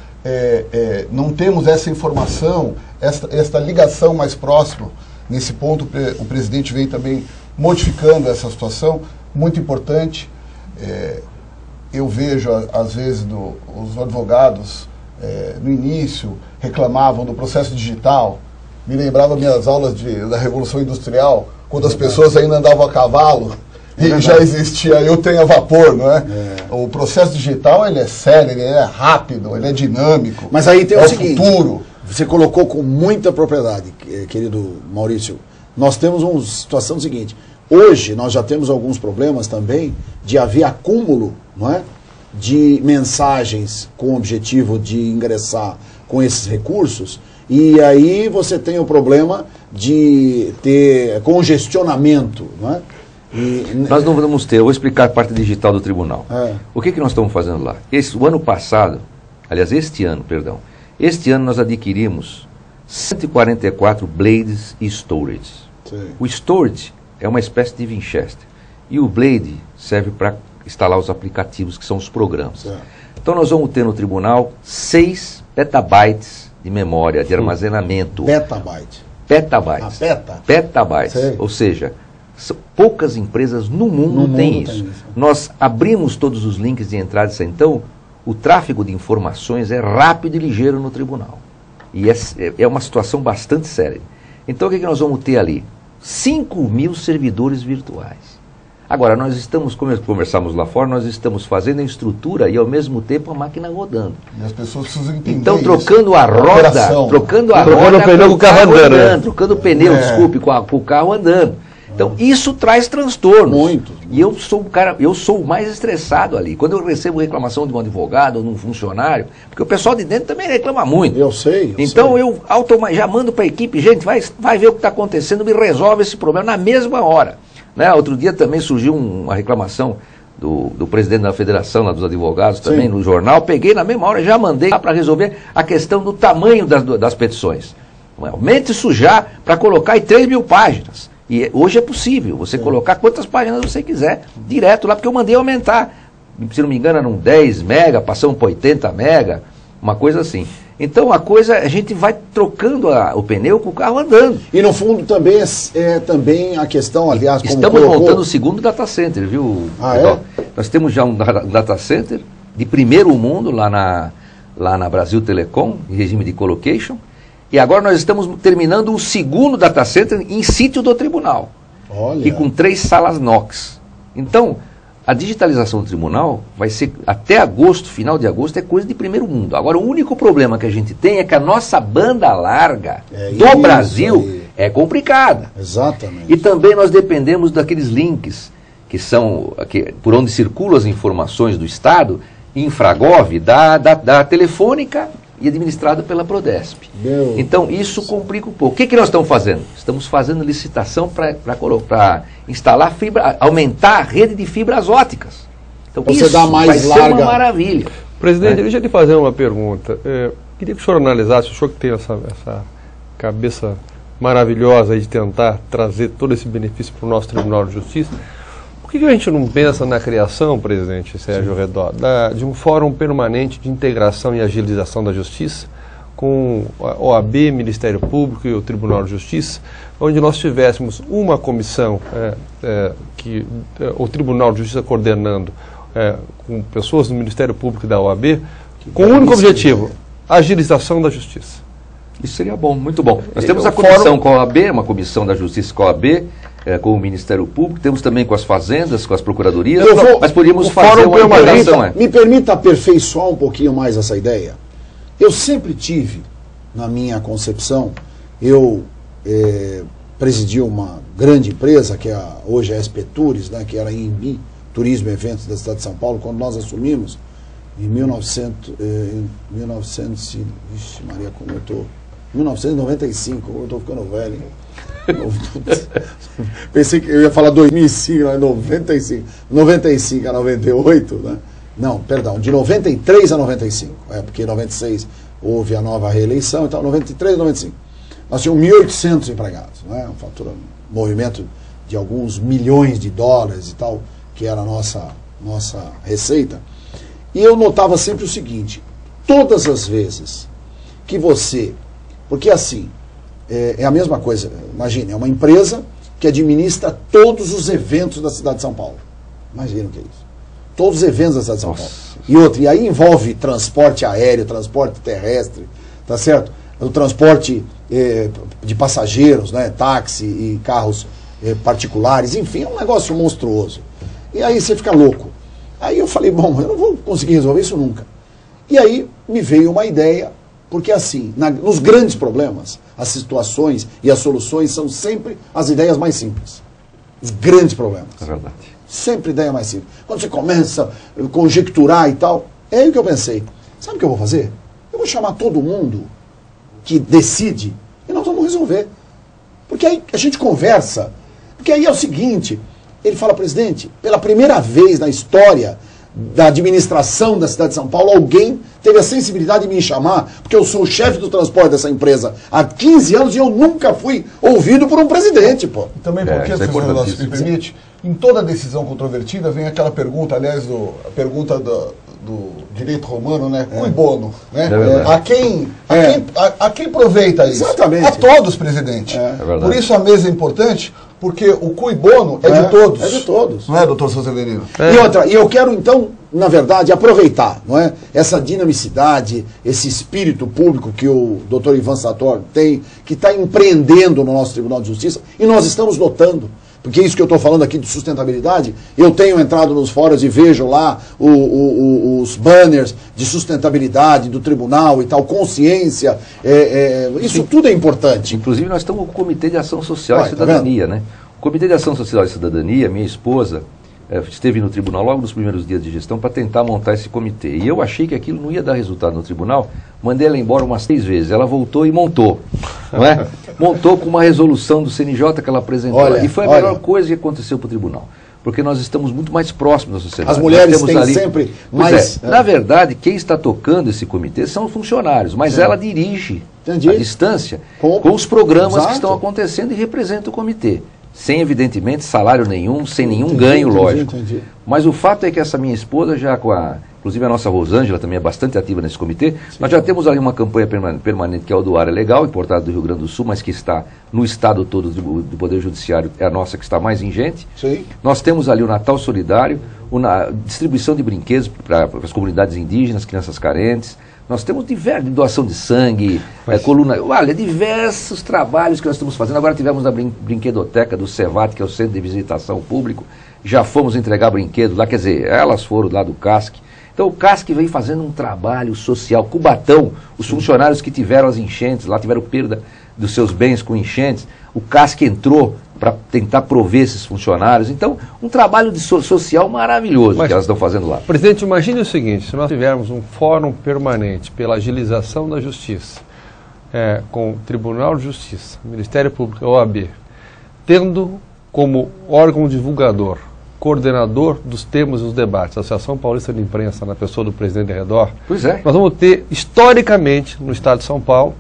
não temos essa informação, esta ligação mais próxima. Nesse ponto, o presidente vem também modificando essa situação, muito importante. Eu vejo, às vezes, os advogados, no início, reclamavam do processo digital. Me lembrava minhas aulas da Revolução Industrial, quando as pessoas ainda andavam a cavalo e já existia eu tenho a vapor, não é? O processo digital, ele é sério, ele é rápido, ele é dinâmico. Mas aí tem o seguinte, futuro. Você colocou com muita propriedade, querido Maurício. Nós temos uma situação seguinte. Hoje nós já temos alguns problemas também de haver acúmulo, não é, de mensagens com o objetivo de ingressar com esses recursos, e aí você tem o problema de ter congestionamento, não é? Nós não vamos ter, eu vou explicar a parte digital do tribunal. O que nós estamos fazendo lá? O ano passado, aliás, este ano nós adquirimos 144 blades e storage. Sim. O storage é uma espécie de Winchester. E o blade serve para instalar os aplicativos, que são os programas. Sim. Então nós vamos ter no tribunal 6 petabytes de memória, de armazenamento. Petabyte. Petabytes. Petabytes. Sei. Ou seja, poucas empresas no mundo têm isso. Nós abrimos todos os links de entrada e saída. Então, o tráfego de informações é rápido e ligeiro no tribunal. E é uma situação bastante séria. Então, o que nós vamos ter ali? 5.000 servidores virtuais. Agora, nós estamos, como conversamos lá fora, nós estamos fazendo a estrutura e, ao mesmo tempo, a máquina rodando. E as pessoas precisam entender então, trocando a roda, trocando o pneu com o carro andando. Trocando o pneu, desculpe, com o carro andando. Então, isso traz transtornos. Muito. E eu sou o mais estressado ali. Quando eu recebo reclamação de um advogado ou de um funcionário, porque o pessoal de dentro também reclama muito. Eu sei. Então, eu já mando para a equipe, gente, vai ver o que está acontecendo, me resolve esse problema na mesma hora. Né? Outro dia também surgiu uma reclamação do presidente da federação, lá dos advogados, também no jornal. Peguei na mesma hora, já mandei para resolver a questão do tamanho das petições. Aumente isso já para colocar em 3.000 páginas. E hoje é possível você colocar quantas páginas você quiser, direto lá, porque eu mandei aumentar. Se não me engano, eram 10 mega, passamos para 80 mega, uma coisa assim. Então a gente vai trocando o pneu com o carro andando. E no fundo também também a questão, aliás, como estamos montando o segundo data center, viu? Nós temos já um data center de primeiro mundo lá na Brasil Telecom, em regime de colocation. E agora nós estamos terminando o segundo data center em sítio do tribunal. Olha. E com 3 salas NOx. Então, a digitalização do tribunal vai ser, até agosto, final de agosto, é coisa de primeiro mundo. Agora, o único problema que a gente tem é que a nossa banda larga do Brasil é complicada. Exatamente. E também nós dependemos daqueles links que são por onde circulam as informações do Estado, infragov, da Telefônica e administrado pela Prodesp. Então, isso complica um pouco. O que nós estamos fazendo? Estamos fazendo licitação para instalar aumentar a rede de fibras óticas. Então, isso vai ser uma maravilha. Presidente, deixa eu te fazer uma pergunta. Queria que o senhor analisasse, o senhor que tem essa cabeça maravilhosa de tentar trazer todo esse benefício para o nosso Tribunal de Justiça. Por que a gente não pensa na criação, presidente Sérgio Redó, de um fórum permanente de integração e agilização da justiça, com a OAB, Ministério Público e o Tribunal de Justiça, onde nós tivéssemos uma comissão, o Tribunal de Justiça coordenando, com pessoas do Ministério Público e da OAB, com o único objetivo, agilização da justiça. Isso seria bom, muito bom. Nós temos a comissão com a OAB, uma comissão da Justiça com a OAB, com o Ministério Público, temos também com as fazendas, com as procuradorias, mas podíamos fazer uma integração. Me permita aperfeiçoar um pouquinho mais essa ideia. Eu sempre tive, na minha concepção, eu presidi uma grande empresa, que hoje é a SP Tours, né, que era a INBI, Turismo e Eventos da cidade de São Paulo, quando nós assumimos, em 1995, eu estou ficando velho, hein? Pensei que eu ia falar 2005, não, 95. 95 a 98, né? Não, perdão, de 93 a 95, porque 96 houve a nova reeleição e tal, 93, 95. Nós tínhamos 1.800 empregados, né? Um movimento de alguns milhões de dólares e tal, que era a nossa receita. E eu notava sempre o seguinte, todas as vezes que você... Porque assim, é a mesma coisa, imagine, é uma empresa que administra todos os eventos da cidade de São Paulo. Imagina o que é isso. Todos os eventos da cidade de São Paulo. E aí envolve transporte aéreo, transporte terrestre, tá certo? O transporte de passageiros, né? Táxi e carros particulares, enfim, é um negócio monstruoso. E aí você fica louco. Aí eu falei, bom, eu não vou conseguir resolver isso nunca. E aí me veio uma ideia, porque assim, nos grandes problemas, as situações e as soluções são sempre as ideias mais simples. Os grandes problemas. É verdade. Sempre ideia mais simples. Quando você começa a conjecturar e tal, é aí que eu pensei, sabe o que eu vou fazer? Eu vou chamar todo mundo que decide e nós vamos resolver. Porque aí a gente conversa. Porque aí é o seguinte, ele fala, presidente, pela primeira vez na história da administração da cidade de São Paulo, alguém teve a sensibilidade de me chamar, porque eu sou o chefe do transporte dessa empresa há 15 anos e eu nunca fui ouvido por um presidente, pô. Também porque, se me permite, em toda decisão controvertida vem aquela pergunta, aliás, a pergunta do direito romano, né? Cui bono, né? A quem aproveita isso? Exatamente. A todos, presidente. Por isso a mesa é importante, porque o cui bono é de todos. É de todos. Não é, doutor Souza Severino? E eu quero então, na verdade, aproveitar, não é? Essa dinamicidade, esse espírito público que o doutor Ivan Sartori tem, que está empreendendo no nosso Tribunal de Justiça, e nós estamos notando. Porque isso que eu estou falando aqui de sustentabilidade, eu tenho entrado nos fóruns e vejo lá os banners de sustentabilidade do tribunal e tal, consciência, isso tudo é importante. Inclusive nós estamos com o Comitê de Ação Social e Cidadania, né? O Comitê de Ação Social e Cidadania, minha esposa, esteve no tribunal logo nos primeiros dias de gestão para tentar montar esse comitê. E eu achei que aquilo não ia dar resultado no tribunal, mandei ela embora umas 3 vezes. Ela voltou e montou, não é? Montou com uma resolução do CNJ que ela apresentou. E foi a melhor coisa que aconteceu para o tribunal. Porque nós estamos muito mais próximos da sociedade. As mulheres têm sempre mais... Na verdade, quem está tocando esse comitê são os funcionários, mas ela dirige à distância com os programas que estão acontecendo e representa o comitê. Sem, evidentemente, salário nenhum, sem nenhum ganho, lógico. Mas o fato é que essa minha esposa, já com inclusive a nossa Rosângela também é bastante ativa nesse comitê, nós já temos ali uma campanha permanente que é o do Área Legal, importada do Rio Grande do Sul, mas que está no estado todo do Poder Judiciário, é a nossa que está mais ingente. Sim. Nós temos ali o Natal Solidário, a distribuição de brinquedos para as comunidades indígenas, crianças carentes. Nós temos doação de sangue, coluna... Olha, diversos trabalhos que nós estamos fazendo. Agora tivemos na brinquedoteca do CEVAT, que é o Centro de Visitação Público. Já fomos entregar brinquedos lá, quer dizer, elas foram lá do CASC. Então o CASC vem fazendo um trabalho social. Cubatão, os funcionários que tiveram as enchentes, lá tiveram perda dos seus bens com enchentes. O CASC entrou para tentar prover esses funcionários. Então, um trabalho social maravilhoso que elas estão fazendo lá. Presidente, imagine o seguinte, se nós tivermos um fórum permanente pela agilização da justiça, com o Tribunal de Justiça, Ministério Público, OAB, tendo como órgão divulgador, coordenador dos temas e dos debates, a Associação Paulista de Imprensa, na pessoa do presidente Redor, nós vamos ter, historicamente, no estado de São Paulo,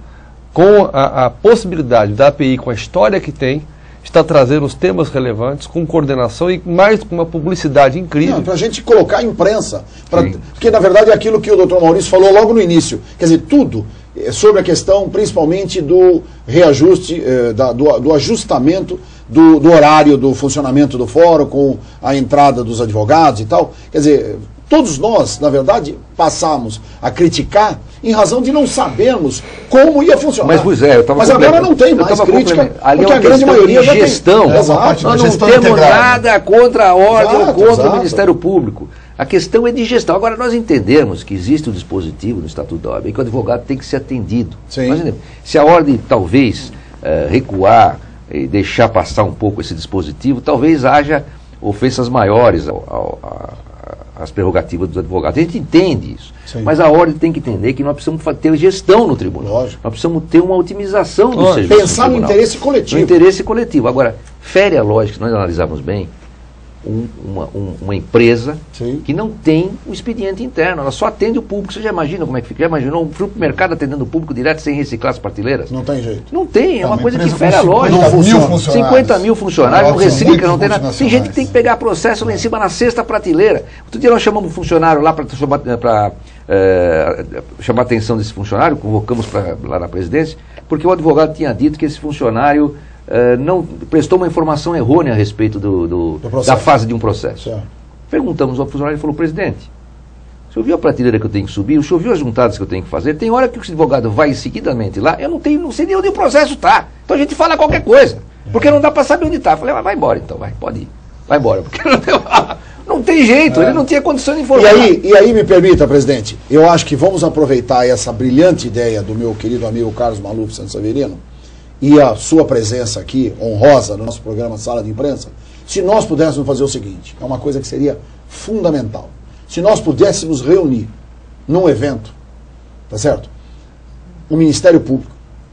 com a possibilidade da API, com a história que tem, está trazendo os temas relevantes, com coordenação e mais com uma publicidade incrível. Para a gente colocar a imprensa, porque na verdade é aquilo que o doutor Maurício falou logo no início, quer dizer, tudo sobre a questão principalmente do reajuste, do ajustamento do horário do funcionamento do fórum, com a entrada dos advogados e tal, quer dizer, todos nós, na verdade, passamos a criticar em razão de não sabermos como ia funcionar. Mas agora não tem mais crítica, porque a grande maioria já gestão. Nós não temos nada contra a ordem ou contra o Ministério Público. A questão é de gestão. Agora, nós entendemos que existe um dispositivo no Estatuto da OAB que o advogado tem que ser atendido. Se a ordem, talvez, recuar e deixar passar um pouco esse dispositivo, talvez haja ofensas maiores às prerrogativas dos advogados. A gente entende isso. Mas a ordem tem que entender que nós precisamos ter gestão no tribunal. Lógico. Nós precisamos ter uma otimização do serviço. Pensar no interesse coletivo. No interesse coletivo. Agora, fere a lógica, se nós analisarmos bem, uma empresa Sim. que não tem o expediente interno, ela só atende o público. Você já imagina como é que fica? Já imaginou um supermercado atendendo o público direto sem reciclar as prateleiras? Não tem jeito. Não tem, é uma coisa que empresa fere a com lógica. 50 mil funcionários, não Nossa, recicla, não tem muitos nada. Tem gente que tem que pegar processo lá em cima na sexta prateleira. Outro dia nós chamamos um funcionário lá para chamar a atenção desse funcionário, convocamos lá na presidência, porque o advogado tinha dito que esse funcionário não prestou uma informação errônea a respeito da fase de um processo. Certo. Perguntamos ao funcionário, ele falou: presidente, o senhor viu a prateleira que eu tenho que subir? O senhor viu as juntadas que eu tenho que fazer? Tem hora que o advogado vai seguidamente lá, eu não sei nem onde o processo está. Então a gente fala qualquer coisa, porque não dá para saber onde está. Eu falei: vai embora então, pode ir. Vai embora, porque não tem jeito, ele não tinha condição de informar. E aí me permita, presidente, eu acho que vamos aproveitar essa brilhante ideia do meu querido amigo Carlos Maluf Santos Severino e a sua presença aqui, honrosa, no nosso programa Sala de Imprensa, se nós pudéssemos fazer o seguinte, é uma coisa que seria fundamental. Se nós pudéssemos reunir num evento, tá certo? O Ministério Público,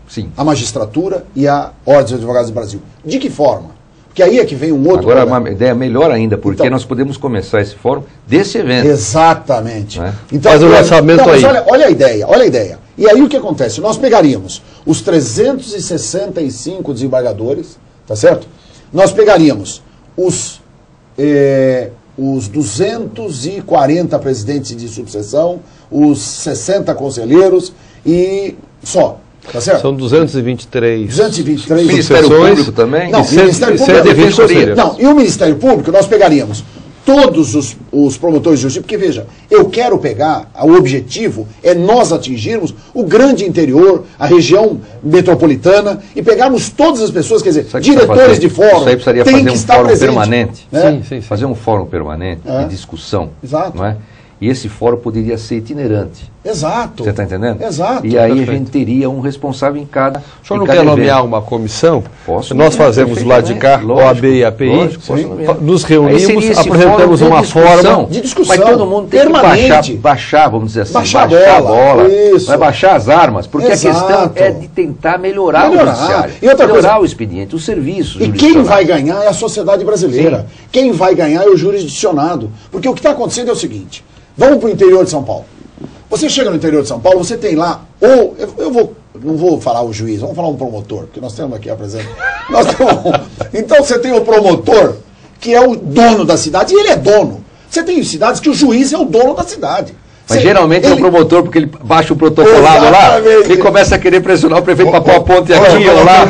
sim, a magistratura e a Ordem dos Advogados do Brasil. De que forma? Porque aí é que vem um outro Agora, problema. uma ideia melhor ainda, porque então, nós podemos começar esse fórum desse evento. Exatamente. Né? Então, faz o lançamento aí. Olha a ideia. E aí o que acontece? Nós pegaríamos os 365 desembargadores, tá certo? Nós pegaríamos os 240 presidentes de subseção, os 60 conselheiros e só. Tá certo? São 223. 223 Ministério Público também? Não, o Ministério Público é a Defensoria. Não, e o Ministério Público nós pegaríamos todos os promotores de justiça, porque veja, eu quero pegar, o objetivo é nós atingirmos o grande interior, a região metropolitana e pegarmos todas as pessoas, quer dizer, diretores de fórum, isso aí precisaria tem fazer que um estar fórum presente, permanente. né? Sim. Fazer um fórum permanente de discussão. Exato. Não é? E esse fórum poderia ser itinerante. Exato. Você está entendendo? Exato. E aí Perfeito. a gente teria um responsável em cada. O senhor não quer nomear uma comissão? Posso. Nós fazemos do lado de cá, OAB e API, Lógico, posso nomear. nos Aí seria reunimos, esse apresentamos fórum uma de discussão, forma de discussão mas todo mundo tem permanente. que baixar, vamos dizer assim, Baixar a a bola, bola, isso. vai baixar as armas, porque Exato. a questão é de tentar melhorar o judiciário, E outra melhorar coisa, o expediente, os serviços e quem vai ganhar é a sociedade brasileira. Sim. Quem vai ganhar é o jurisdicionado. Porque o que está acontecendo é o seguinte, vamos para o interior de São Paulo. Você chega no interior de São Paulo, você tem lá, não vou falar o juiz, vamos falar um promotor, porque nós temos aqui a presença. Então você tem o promotor, que é o dono da cidade, e ele é dono. Você tem cidades que o juiz é o dono da cidade. Mas geralmente é o promotor, porque ele baixa o protocolado lá, ele começa a querer pressionar o prefeito para pôr a ponte aqui ou lá.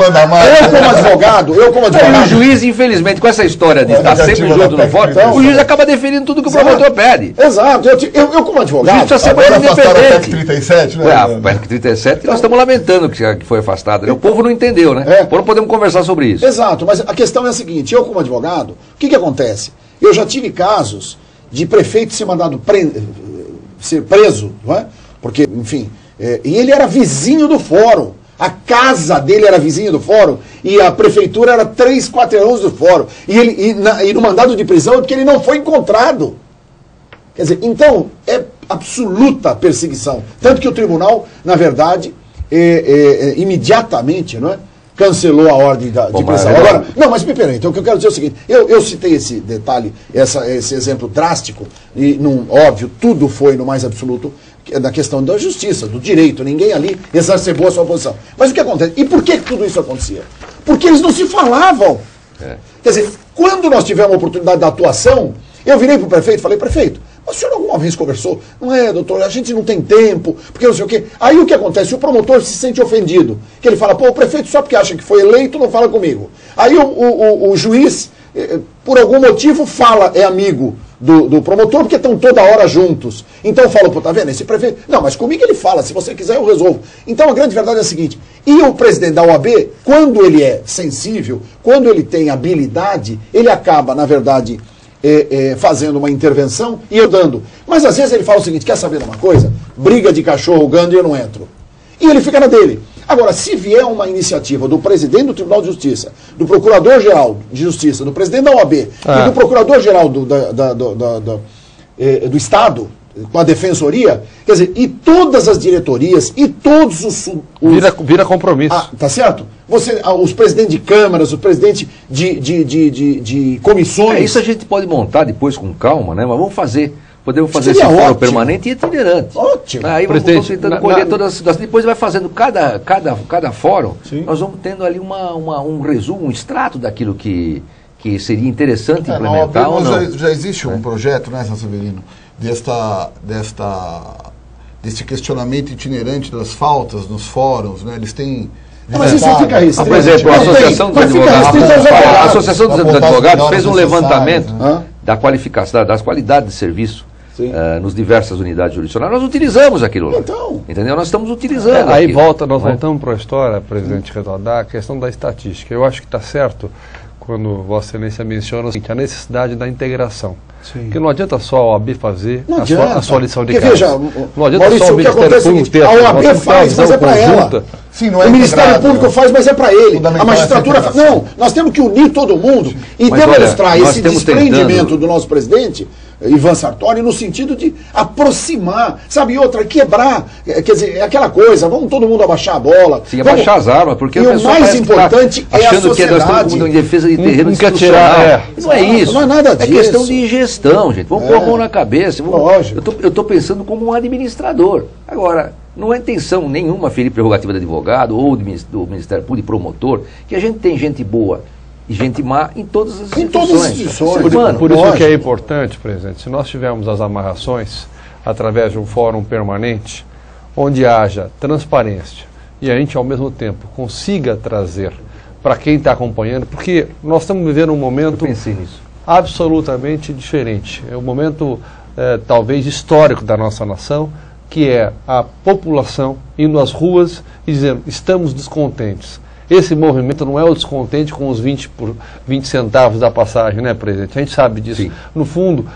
Eu como advogado. E o juiz, infelizmente, com essa história de estar sempre junto no fórum, o juiz acaba deferindo tudo que o promotor pede. Exato. Eu como advogado. O juiz precisa ser mais independente. 37, né? A PEC 37, nós estamos lamentando que foi afastada. Né? O povo não entendeu, né? Não podemos conversar sobre isso. Exato, mas a questão é a seguinte, eu como advogado, o que acontece? Eu já tive casos de prefeito ser mandado ser preso, não é? Porque, enfim, e ele era vizinho do fórum, a casa dele era vizinha do fórum, e a prefeitura era 3 quarteirões do fórum, e no mandado de prisão é porque ele não foi encontrado. Quer dizer, então, é absoluta perseguição. Tanto que o tribunal, na verdade, imediatamente, não é? Cancelou a ordem de prisão. Agora, não, mas me permita, então, o que eu quero dizer é o seguinte, eu citei esse detalhe, esse exemplo drástico, e, óbvio, tudo foi no mais absoluto na questão da justiça, do direito, ninguém ali exacerbou a sua posição. Mas o que acontece? E por que tudo isso acontecia? Porque eles não se falavam. Quer dizer, quando nós tivemos a oportunidade da atuação, eu virei para o prefeito e falei, prefeito, mas o senhor alguma vez conversou? Não é, doutor, a gente não tem tempo, porque não sei o quê. Aí o que acontece? O promotor se sente ofendido. Que ele fala, pô, o prefeito só porque acha que foi eleito não fala comigo. Aí o juiz, por algum motivo, é amigo do promotor, porque estão toda hora juntos. Então eu falo, pô, tá vendo, esse prefeito... Não, mas comigo ele fala, se você quiser eu resolvo. Então a grande verdade é a seguinte, e o presidente da OAB, quando ele é sensível, quando ele tem habilidade, ele acaba, na verdade... fazendo uma intervenção e eu dando. Mas às vezes ele fala o seguinte, quer saber de uma coisa? Briga de cachorro gangue e eu não entro. E ele fica na dele. Agora, se vier uma iniciativa do presidente do Tribunal de Justiça, do Procurador-Geral de Justiça, do presidente da OAB e do Procurador-Geral do Estado, com a defensoria, quer dizer, e todas as diretorias, e todos os... Vira compromisso. Tá certo? Os presidentes de câmaras, o presidente de comissões... Isso a gente pode montar depois com calma, né? Mas vamos fazer. Podemos fazer esse Seria fórum ótimo. Permanente e itinerante. Ótimo. Aí vamos tentando colher todas as situações. Depois vai fazendo cada fórum, Sim. nós vamos tendo ali um resumo, um extrato daquilo que seria interessante implementar ou não. Já existe um projeto, né, Sanseverino, desse questionamento itinerante das faltas nos fóruns, né? Eles têm... Mas isso fica restrito. Por exemplo, a Associação dos Advogados fez um levantamento da qualificação, das qualidades de serviço nos diversas unidades jurisdicionais. Nós utilizamos aquilo lá. Então. Entendeu? Nós estamos utilizando Aí aquilo. nós voltamos para a história, presidente Redodá, a questão da estatística. Eu acho que está certo quando Vossa Excelência menciona a necessidade da integração. Sim. Porque não adianta só a OAB fazer a sua lição de casa. casa. Veja, não adianta Maurício, só o Ministério Público ter a OAB faz, mas é para ela. Sim, não é o Ministério Público faz, mas é para ele. A magistratura faz. Não, nós temos que unir todo mundo e demonstrar esse desprendimento do nosso presidente, Ivan Sartori, no sentido de aproximar, sabe, quebrar, quer dizer, é aquela coisa, vamos todo mundo abaixar a bola. Sim, abaixar as armas, porque e o mais importante é a achando sociedade. Que nós estamos em defesa de terreno institucional. Não é isso. Não é nada disso. É questão de gestão, gente. Vamos pôr a mão na cabeça. Eu estou pensando como um administrador. Agora, não é intenção nenhuma ferir prerrogativa do advogado ou do Ministério Público, promotor, que a gente tem gente boa e gente má em todas as instituições. Em todas as instituições. Por isso que é importante, presidente, se nós tivermos as amarrações através de um fórum permanente, onde haja transparência e a gente, ao mesmo tempo, consiga trazer para quem está acompanhando, porque nós estamos vivendo um momento absolutamente diferente. É um momento, talvez, histórico da nossa nação, que é a população indo às ruas e dizendo, estamos descontentes. Esse movimento não é o descontente com os 20 centavos da passagem, né, presidente? A gente sabe disso. Sim. No fundo,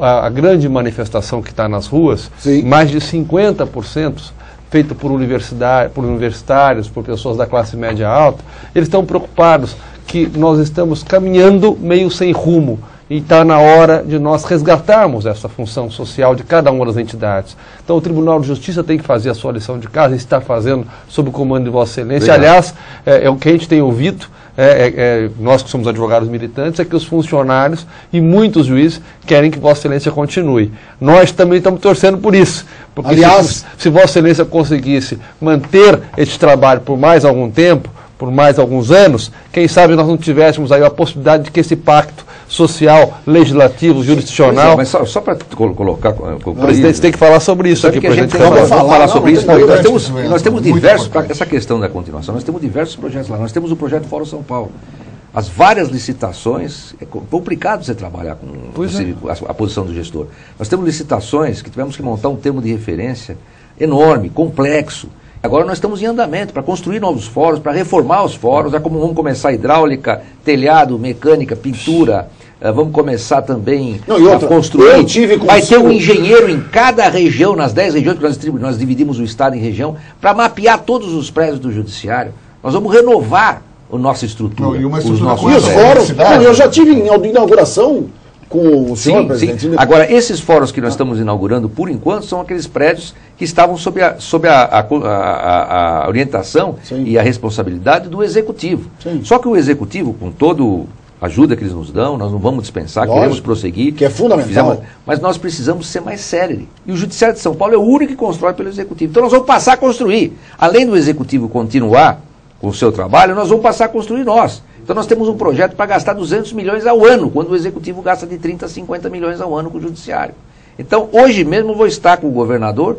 a grande manifestação que está nas ruas, mais de 50%, feito por universitários, por pessoas da classe média alta, eles estão preocupados que nós estamos caminhando meio sem rumo. E está na hora de nós resgatarmos essa função social de cada uma das entidades. Então o Tribunal de Justiça tem que fazer a sua lição de casa e está fazendo sob o comando de Vossa Excelência. Aliás, é o que a gente tem ouvido, nós que somos advogados militantes, é que os funcionários e muitos juízes querem que Vossa Excelência continue. Nós também estamos torcendo por isso. Porque se Vossa Excelência conseguisse manter este trabalho por mais algum tempo, por mais alguns anos, quem sabe nós não tivéssemos aí a possibilidade de que esse pacto social, legislativo, jurisdicional... Mas só para colocar... O presidente tem que falar sobre isso aqui, presidente. Vamos falar sobre isso. Nós temos diversos... Essa questão da continuação, nós temos diversos projetos lá. Nós temos o projeto Fórum São Paulo. As várias licitações, é complicado você trabalhar com a posição do gestor. Nós temos licitações que tivemos que montar um termo de referência enorme, complexo. Agora nós estamos em andamento para construir novos fóruns, para reformar os fóruns, vamos começar hidráulica, telhado, mecânica, pintura, vamos começar também a construir. Vai ter um engenheiro em cada região, nas 10 regiões, porque nós dividimos o estado em região, para mapear todos os prédios do judiciário. Nós vamos renovar a nossa estrutura. E uma estrutura e os fóruns, eu já tive em inauguração com o senhor presidente. Sim. Agora, esses fóruns que nós estamos inaugurando, por enquanto, são aqueles prédios que estavam sob a orientação e a responsabilidade do Executivo. Sim. Só que o Executivo, com toda a ajuda que eles nos dão, nós não vamos dispensar, queremos prosseguir. Que é fundamental. Mas nós precisamos ser mais célere. E o Judiciário de São Paulo é o único que constrói pelo Executivo. Então nós vamos passar a construir. Além do Executivo continuar com o seu trabalho, nós vamos passar a construir nós. Então nós temos um projeto para gastar 200 milhões ao ano, quando o Executivo gasta de 30 a 50 milhões ao ano com o Judiciário. Então hoje mesmo vou estar com o governador,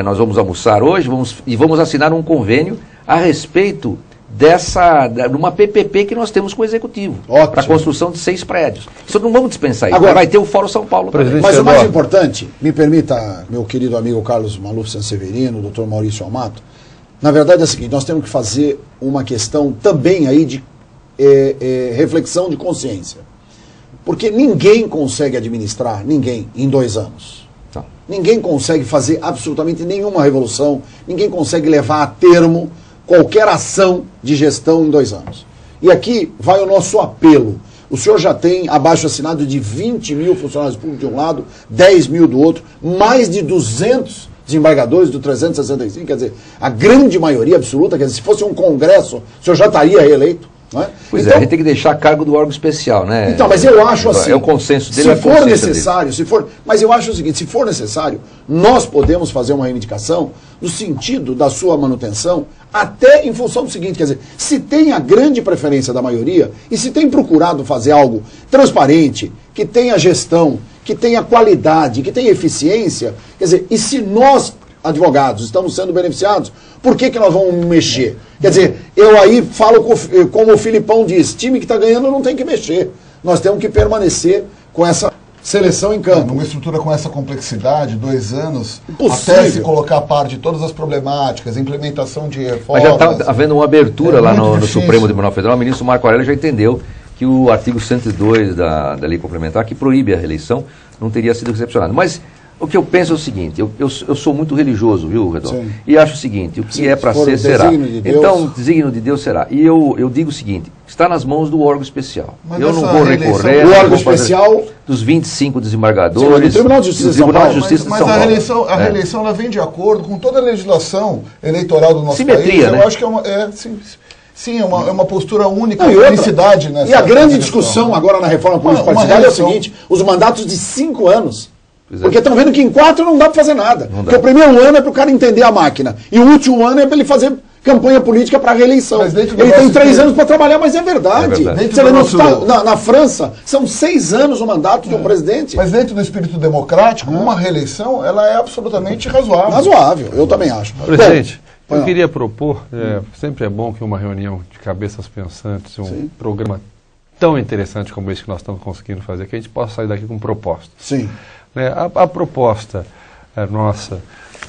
nós vamos almoçar hoje e vamos assinar um convênio a respeito de uma PPP que nós temos com o Executivo, para a construção de 6 prédios. Isso não vamos dispensar isso. Agora vai ter o Fórum São Paulo também. Mas o mais importante, me permita, meu querido amigo Carlos Maluf Sanseverino, doutor Maurício Amato, na verdade é o seguinte, nós temos que fazer uma questão também aí de reflexão de consciência. Porque ninguém consegue administrar, em 2 anos. Tá. Ninguém consegue fazer absolutamente nenhuma revolução, ninguém consegue levar a termo qualquer ação de gestão em 2 anos. E aqui vai o nosso apelo. O senhor já tem abaixo assinado de 20 mil funcionários públicos de um lado, 10 mil do outro, mais de 200 desembargadores do 365, quer dizer, a grande maioria absoluta, quer dizer, se fosse um congresso, o senhor já estaria reeleito. Não é? Pois então, é, a gente tem que deixar a cargo do órgão especial, né? Então, mas eu acho assim, é o consenso dele, se é o for consenso necessário, dele. Mas eu acho o seguinte, se for necessário, nós podemos fazer uma reivindicação no sentido da sua manutenção, até em função do seguinte, quer dizer, se tem a grande preferência da maioria e se tem procurado fazer algo transparente, que tenha gestão, que tenha qualidade, que tenha eficiência, quer dizer, e se nós, advogados, estamos sendo beneficiados, por que nós vamos mexer? Quer dizer, eu aí falo como o Filipão disse, time que está ganhando não tem que mexer. Nós temos que permanecer com essa seleção em campo. Numa estrutura com essa complexidade, 2 anos, Impossível. até se colocar a par de todas as problemáticas, implementação de reformas. Mas já está havendo uma abertura lá no difícil. Supremo Tribunal Federal. O ministro Marco Aurélio já entendeu que o artigo 102 da lei complementar, que proíbe a reeleição, não teria sido recepcionado. Mas o que eu penso é o seguinte, eu sou muito religioso, viu, Redon? Sim. E acho o seguinte, o que é para ser, será. Então, desígnio de Deus será. E eu digo o seguinte, está nas mãos do órgão especial. Mas eu não essa vou reeleição- recorrer... O não órgão vou fazer- especial... Dos 25 desembargadores... do Tribunal de Justiça do de São Tribunal Paulo. de Justiça Mas de São a Paulo. reeleição ela vem de acordo com toda a legislação eleitoral do nosso Simetria, país. né? Eu acho que é uma postura única, Não, e uma outra, unicidade nessa e a grande eleição. discussão agora na reforma política Uma partidária é o reeleição. seguinte, os mandatos de 5 anos. Pois é. Porque estão vendo que em 4 não dá para fazer nada. Não dá. Porque o primeiro ano é para o cara entender a máquina. E o último ano é para ele fazer campanha política para a reeleição. Mas dentro do Ele tem nosso 3 tempo- anos para trabalhar, mas é verdade. É verdade. Dentro Você do não nosso- está- na França, são 6 anos o mandato de um presidente. Mas dentro do espírito democrático, uma reeleição ela é absolutamente razoável. Razoável, eu também acho. Presidente, Bom, eu queria propor, sempre é bom que uma reunião de cabeças pensantes, um programa tão interessante como esse que nós estamos conseguindo fazer, que a gente possa sair daqui com propostas. Sim. A proposta nossa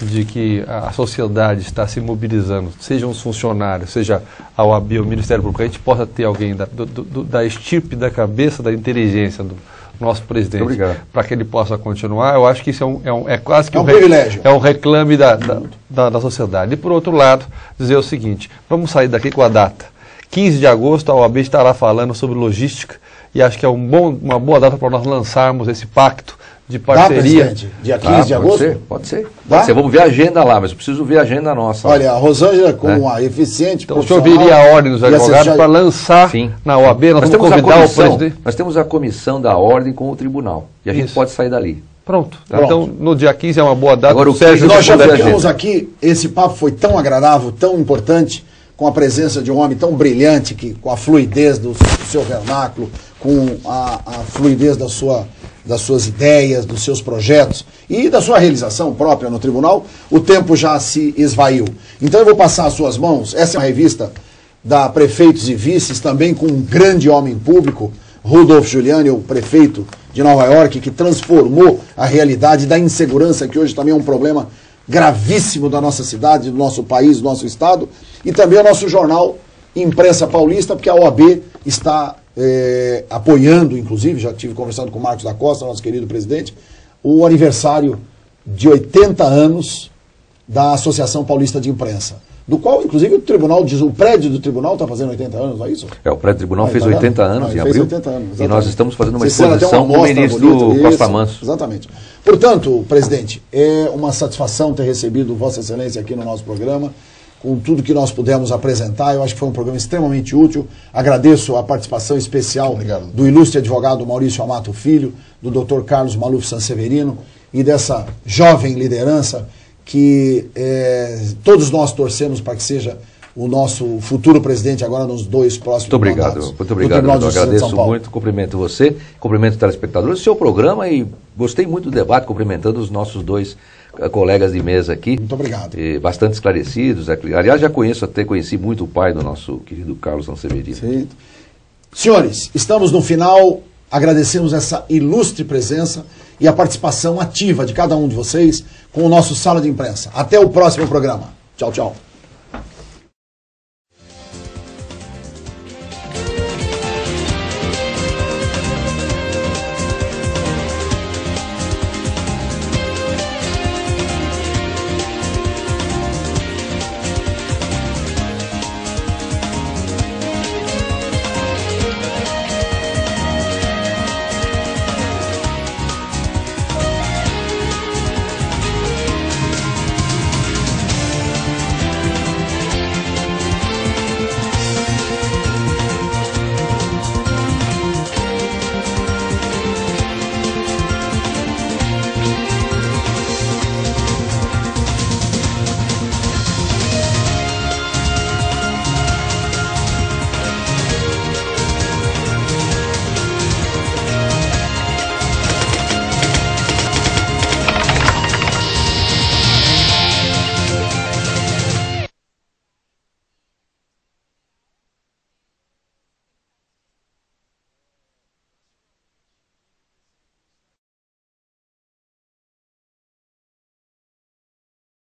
de que a sociedade está se mobilizando, sejam os funcionários, seja a OAB, o Ministério Público, a gente possa ter alguém da estirpe, da cabeça, da inteligência do nosso presidente, para que ele possa continuar. Eu acho que isso é quase que um privilégio. É um reclame da sociedade. E, por outro lado, dizer o seguinte, vamos sair daqui com a data. 15 de agosto, a OAB estará falando sobre logística e acho que é uma boa data para nós lançarmos esse pacto de parceria. Presidente? Dia 15 de agosto? Pode ser. Dá? Pode ser. Vamos ver a agenda lá, mas eu preciso ver a agenda nossa. Olha, a Rosângela, como a eficiente Então, o senhor profissional, viria a ordem dos e advogados assessorar- para lançar Sim. na OAB, nós vamos temos a convidar o comissão, presidente. nós temos a comissão da ordem com o tribunal. E a gente Isso. pode sair dali. Pronto. Pronto. Então, no dia 15 é uma boa data. Agora, o Sérgio, que Nós já Puder, ficamos gente. aqui, esse papo foi tão agradável, tão importante, com a presença de um homem tão brilhante, que, com a fluidez do seu vernáculo, com a fluidez das suas ideias, dos seus projetos e da sua realização própria no tribunal, o tempo já se esvaiu. Então eu vou passar às suas mãos, essa é uma revista da Prefeitos e Vices, também com um grande homem público, Rudolph Giuliani, o prefeito de Nova York, que transformou a realidade da insegurança, que hoje também é um problema gravíssimo da nossa cidade, do nosso país, do nosso estado, e também o nosso jornal Imprensa Paulista, porque a OAB está apoiando, inclusive, já estive conversando com o Marcos da Costa, nosso querido presidente, o aniversário de 80 anos da Associação Paulista de Imprensa, do qual, inclusive, o prédio do tribunal está fazendo 80 anos, não é isso? O prédio do tribunal fez tá vendo? 80 anos em Fez abril. 80 anos, E nós exatamente. estamos fazendo uma Vocês fizeram até exposição com o mostra ministro bonita, Costa isso, Manso. Exatamente. Portanto, presidente, é uma satisfação ter recebido Vossa Excelência aqui no nosso programa, com tudo que nós pudemos apresentar. Eu acho que foi um programa extremamente útil. Agradeço a participação especial do ilustre advogado Maurício Amato Filho, do Dr. Carlos Maluf Sanseverino e dessa jovem liderança que todos nós torcemos para que seja o nosso futuro presidente agora nos 2 próximos Muito obrigado, mandatos muito do obrigado. Tribunal de Eu Justiça de São agradeço Paulo. muito, cumprimento você, cumprimento o telespectador, o seu programa e gostei muito do debate, cumprimentando os nossos 2 colegas de mesa aqui. Muito obrigado. Bastante esclarecidos. Aliás, já conheci muito o pai do nosso querido Carlos Sanseverino. Sim. Senhores, estamos no final. Agradecemos essa ilustre presença e a participação ativa de cada um de vocês com o nosso Sala de Imprensa. Até o próximo programa. Tchau, tchau.